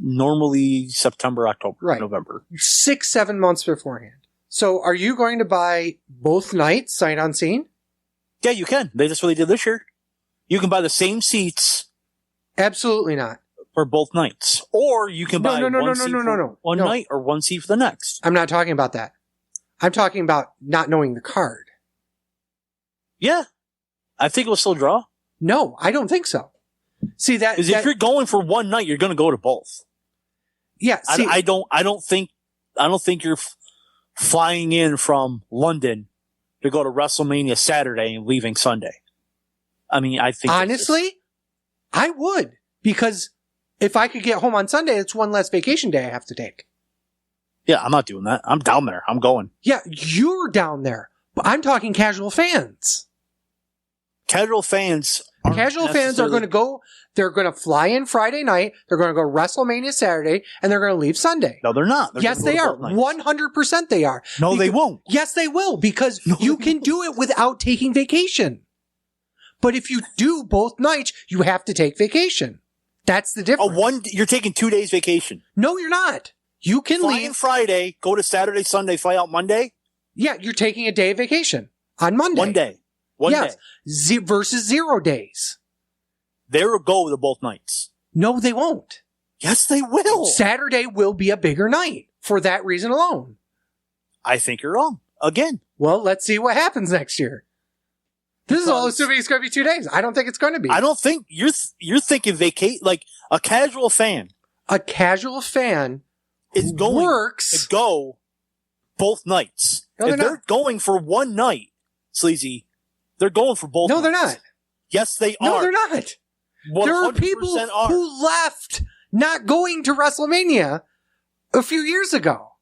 Speaker 4: Normally September, October,
Speaker 3: Right.
Speaker 4: November.
Speaker 3: 6-7 months beforehand. So are you going to buy both nights sight unseen?
Speaker 4: Yeah, you can. That's what they did this year. You can buy the same seats
Speaker 3: Absolutely not.
Speaker 4: for both nights. Or you can buy one seat for one
Speaker 3: No.
Speaker 4: night or one seat for the next.
Speaker 3: I'm not talking about that. I'm talking about not knowing the card.
Speaker 4: Yeah. I think it will still draw.
Speaker 3: No, I don't think so. See that?
Speaker 4: Because if you're going for one night, you're going to go to both.
Speaker 3: Yeah. See,
Speaker 4: I don't think you're flying in from London to go to WrestleMania Saturday and leaving Sunday. I mean, I think
Speaker 3: honestly, I would, because if I could get home on Sunday, it's one less vacation day I have to take.
Speaker 4: Yeah, I'm not doing that. I'm down there. I'm going.
Speaker 3: Yeah, you're down there, but I'm talking casual fans.
Speaker 4: Casual fans are
Speaker 3: going to go. They're going to fly in Friday night. They're going to go WrestleMania Saturday, and they're going to leave Sunday.
Speaker 4: No, they're not.
Speaker 3: Yes, they are. 100% they are.
Speaker 4: No, they won't.
Speaker 3: Yes, they will, because you can do it without taking vacation. But if you do both nights, you have to take vacation. That's the difference.
Speaker 4: You're taking 2 days vacation.
Speaker 3: No, you're not. You can
Speaker 4: Fly
Speaker 3: leave
Speaker 4: in Friday, go to Saturday, Sunday, fly out Monday.
Speaker 3: Yeah, you're taking a day of vacation on Monday.
Speaker 4: One day. One day.
Speaker 3: Versus 0 days.
Speaker 4: They will go to both nights.
Speaker 3: No, they won't.
Speaker 4: Yes, they will.
Speaker 3: Saturday will be a bigger night for that reason alone.
Speaker 4: I think you're wrong. Again.
Speaker 3: Well, let's see what happens next year. This is all assuming it's going to be 2 days. I don't think it's going to be.
Speaker 4: I don't think you're thinking vacate like a casual fan.
Speaker 3: A casual fan
Speaker 4: is going to go both nights.
Speaker 3: No,
Speaker 4: if they're going for one night, Sleazy, they're going for both.
Speaker 3: No, they're
Speaker 4: nights.
Speaker 3: not.
Speaker 4: Yes, they are.
Speaker 3: No, they're not. There are people who left not going to WrestleMania a few years ago.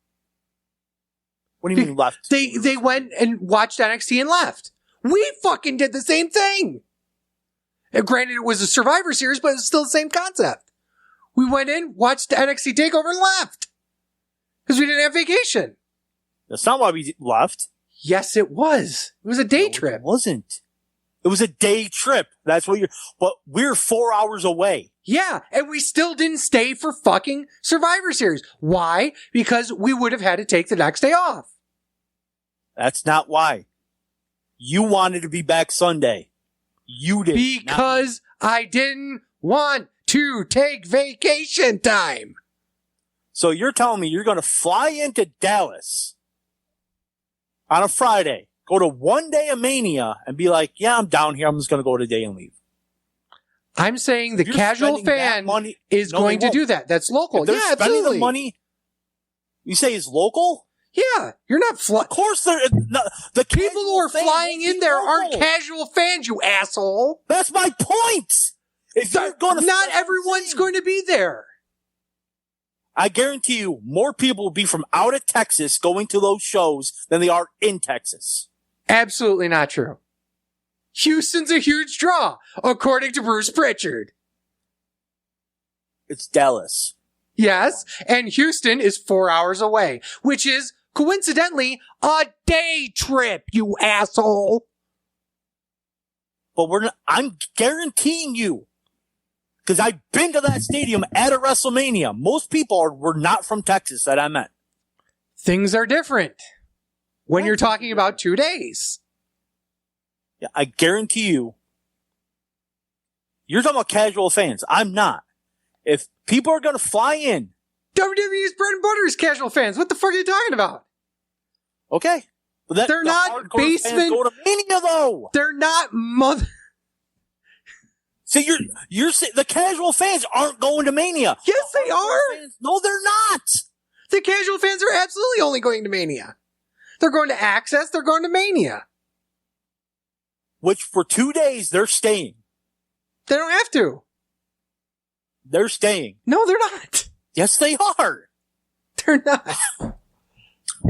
Speaker 4: What do you mean left?
Speaker 3: They went and watched NXT and left. We fucking did the same thing. And granted, it was a Survivor Series, but it's still the same concept. We went in, watched the NXT TakeOver, and left. Because we didn't have vacation.
Speaker 4: That's not why we left.
Speaker 3: Yes, it was. It was a day trip.
Speaker 4: It wasn't. It was a day trip. That's what but we're 4 hours away.
Speaker 3: Yeah, and we still didn't stay for fucking Survivor Series. Why? Because we would have had to take the next day off.
Speaker 4: That's not why. You wanted to be back Sunday. You did.
Speaker 3: Because I didn't want to take vacation time.
Speaker 4: So you're telling me you're going to fly into Dallas on a Friday, go to 1 day of Mania, and be like, yeah, I'm down here. I'm just going to go today and leave.
Speaker 3: I'm saying the casual fan is going to do that. That's local.
Speaker 4: If they're
Speaker 3: yeah,
Speaker 4: spending
Speaker 3: absolutely.
Speaker 4: the money. You say it's local?
Speaker 3: Yeah, you're not
Speaker 4: Of course, the
Speaker 3: people who are flying in there aren't casual fans, you asshole.
Speaker 4: That's my point. If you're going to
Speaker 3: not everyone's going to be there.
Speaker 4: I guarantee you, more people will be from out of Texas going to those shows than they are in Texas.
Speaker 3: Absolutely not true. Houston's a huge draw, according to Bruce Pritchard.
Speaker 4: It's Dallas.
Speaker 3: Yes, and Houston is 4 hours away, which is, coincidentally, a day trip, you asshole.
Speaker 4: But I'm guaranteeing you, because I've been to that stadium at a WrestleMania. Most people were not from Texas that I met.
Speaker 3: Things are different when you're talking about 2 days.
Speaker 4: Yeah, I guarantee you, you're talking about casual fans. I'm not. If people are going to fly in.
Speaker 3: WWE's bread and butter is casual fans. What the fuck are you talking about?
Speaker 4: Okay. But
Speaker 3: they're not basement.
Speaker 4: Go to Mania, though.
Speaker 3: They're not mother.
Speaker 4: So you're saying the casual fans aren't going to Mania.
Speaker 3: Yes, they are.
Speaker 4: No, they're not.
Speaker 3: The casual fans are absolutely only going to Mania. They're going to Access. They're going to Mania.
Speaker 4: Which for 2 days, they're staying.
Speaker 3: They don't have to.
Speaker 4: They're staying.
Speaker 3: No, they're not.
Speaker 4: Yes, they are.
Speaker 3: They're not.
Speaker 4: I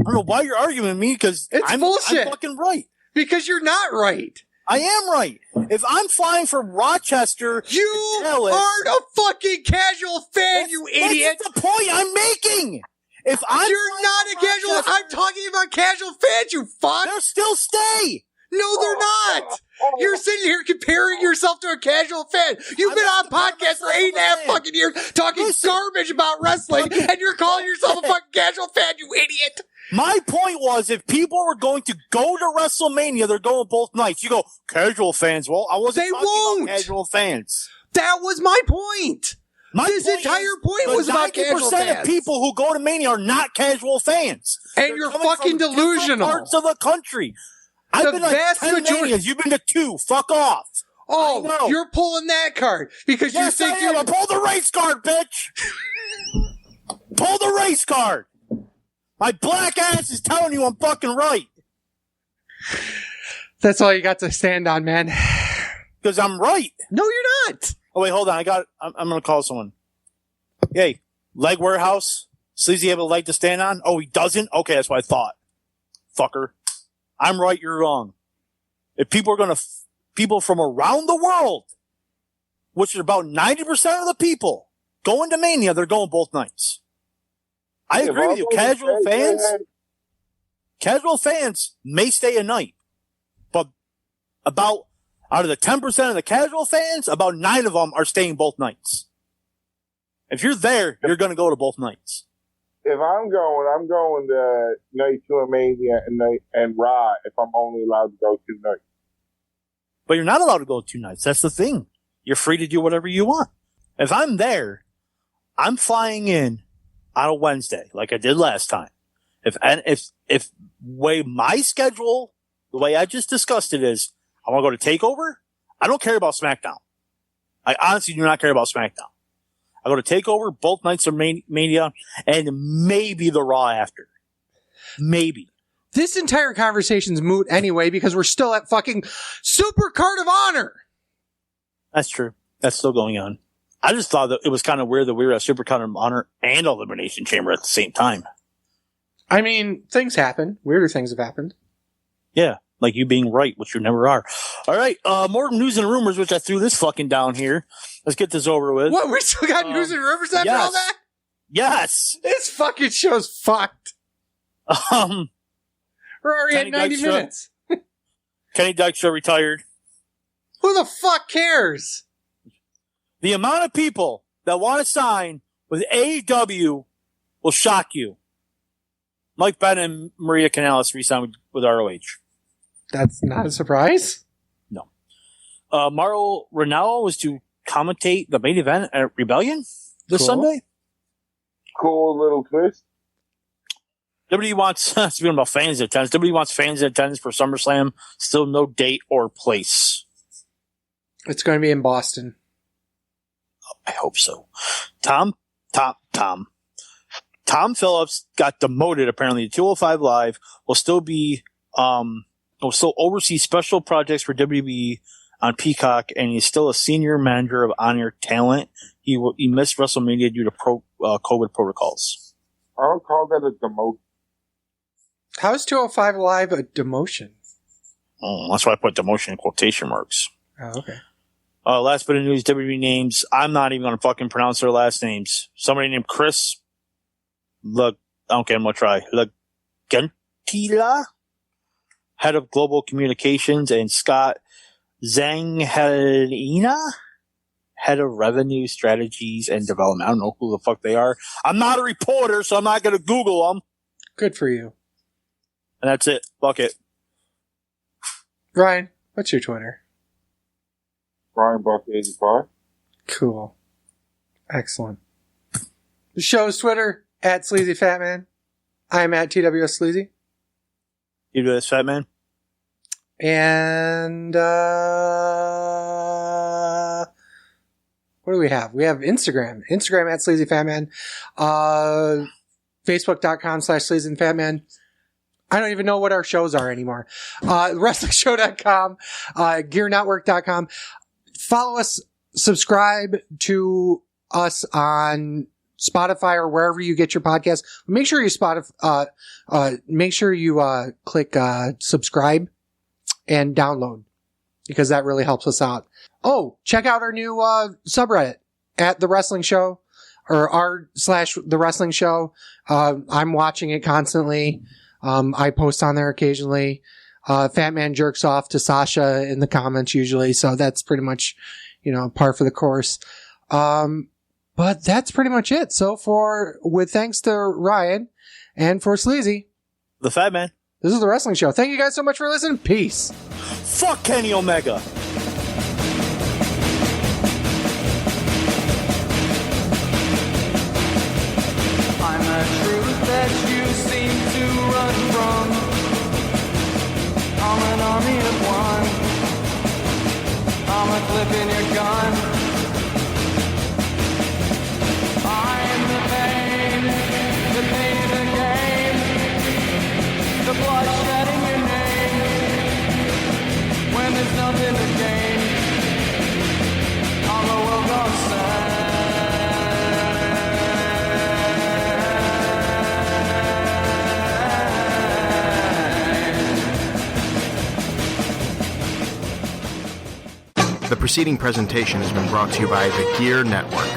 Speaker 4: don't know why you're arguing with me, because I'm
Speaker 3: bullshit.
Speaker 4: I'm fucking right.
Speaker 3: Because you're not right.
Speaker 4: I am right. If I'm flying from Rochester
Speaker 3: you
Speaker 4: to Dallas,
Speaker 3: aren't a fucking casual fan, you idiot.
Speaker 4: That's the point I'm making. If
Speaker 3: you're not a casual, I'm talking about casual fans, you fuck.
Speaker 4: They'll still stay.
Speaker 3: No, they're not. You're sitting here comparing yourself to a casual fan. You've been on podcasts for 8.5 fucking years talking garbage about wrestling, and you're calling yourself a fucking casual fan, you idiot.
Speaker 4: My point was, if people were going to go to WrestleMania, they're going both nights. You go, casual fans. Well, I wasn't talking about casual fans.
Speaker 3: That was my point. This entire point was about casual fans.
Speaker 4: 90% of people who go to Mania are not casual fans.
Speaker 3: And you're fucking delusional.
Speaker 4: Parts of the country. I've been like 10 Manias. You've been to 2. Fuck off.
Speaker 3: Oh, you're pulling that card because you think
Speaker 4: you're... Pull the race card, bitch. Pull the race card. My black ass is telling you I'm fucking right.
Speaker 3: That's all you got to stand on, man.
Speaker 4: Because I'm right.
Speaker 3: No, you're not.
Speaker 4: Oh, wait, hold on. I'm going to call someone. Hey, Leg Warehouse. Sleazy have a leg to stand on? Oh, he doesn't? Okay, that's what I thought. Fucker. I'm right, you're wrong. If people are going to, people from around the world, which is about 90% of the people, going to Mania, they're going both nights. I agree with you. Casual fans may stay a night, but out of the 10% of the casual fans, about 9 of them are staying both nights. If you're there, you're going to go to both nights.
Speaker 5: If I'm going to night 2 of Mania and Raw if I'm only allowed to go 2 nights.
Speaker 4: But you're not allowed to go 2 nights. That's the thing. You're free to do whatever you want. If I'm there, I'm flying in on a Wednesday, like I did last time. If way my schedule, the way I just discussed it is, I want to go to TakeOver. I don't care about SmackDown. I honestly do not care about SmackDown. I go to TakeOver, both nights of Mania, and maybe the Raw after. Maybe.
Speaker 3: This entire conversation's moot anyway because we're still at fucking Super Card of Honor.
Speaker 4: That's true. That's still going on. I just thought that it was kind of weird that we were at Super Card of Honor and Elimination Chamber at the same time.
Speaker 3: I mean, things happen. Weirder things have happened.
Speaker 4: Yeah, like you being right, which you never are. All right, more news and rumors, which I threw this fucking down here. Let's get this over with.
Speaker 3: What, we still got news and rumors after all that?
Speaker 4: Yes.
Speaker 3: This fucking show's fucked. We're already at 90 minutes.
Speaker 4: Kenny Dykstra retired.
Speaker 3: Who the fuck cares?
Speaker 4: The amount of people that want to sign with AEW will shock you. Mike Bennett and Maria Kanellis re-signed with ROH.
Speaker 3: That's not a surprise.
Speaker 4: No. Mauro Ranallo was to commentate the main event at Rebellion this Sunday.
Speaker 5: Cool little twist.
Speaker 4: WWE wants, speaking about fans in attendance, WWE wants fans in attendance for SummerSlam. Still no date or place.
Speaker 3: It's going to be in Boston.
Speaker 4: I hope so. Tom Phillips got demoted apparently to 205 Live. Will still oversee special projects for WWE on Peacock, and he's still a senior manager of on-air talent. He missed WrestleMania due to COVID protocols.
Speaker 5: I would call that a demotion.
Speaker 3: How is 205 Live a demotion?
Speaker 4: Oh, that's why I put demotion in quotation marks.
Speaker 3: Oh, okay.
Speaker 4: Last bit of news, WWE names. I'm not even going to fucking pronounce their last names. Somebody named Chris. I don't care, I'm going to try. Gentila, head of global communications, and Scott Zanghelina, head of revenue strategies and development. I don't know who the fuck they are. I'm not a reporter, so I'm not going to Google them.
Speaker 3: Good for you.
Speaker 4: And that's it. Fuck it.
Speaker 3: Ryan, what's your Twitter?
Speaker 5: Ryan Buck 85.
Speaker 3: Cool. Excellent. The show's Twitter, at Sleazy Fatman. I'm at TWS Sleazy.
Speaker 4: You do this, Fatman?
Speaker 3: And, what do we have? We have Instagram. Instagram at Sleazy Fatman. Facebook.com/SleazyFatman. I don't even know what our shows are anymore. WrestlingShow.com. GearNetwork.com. Follow us, subscribe to us on Spotify or wherever you get your podcast. Make sure you click subscribe and download because that really helps us out. Oh, check out our new subreddit at The Wrestling Show or r/The Wrestling Show. I'm watching it constantly. I post on there occasionally. Fat Man jerks off to Sasha in the comments usually, so that's pretty much, par for the course. But that's pretty much it. So with thanks to Ryan and for Sleazy,
Speaker 4: The Fat Man.
Speaker 3: this is The Wrestling Show. Thank you guys so much for listening. Peace.
Speaker 4: Fuck Kenny Omega.
Speaker 1: I'm a truth that you seem to run from. I'm an army of one. I'm a clip in your gun. I'm the pain in the game. The blood shedding your name. When there's nothing to gain, I'm the world gone sad.
Speaker 6: The preceding presentation has been brought to you by the Gear Network.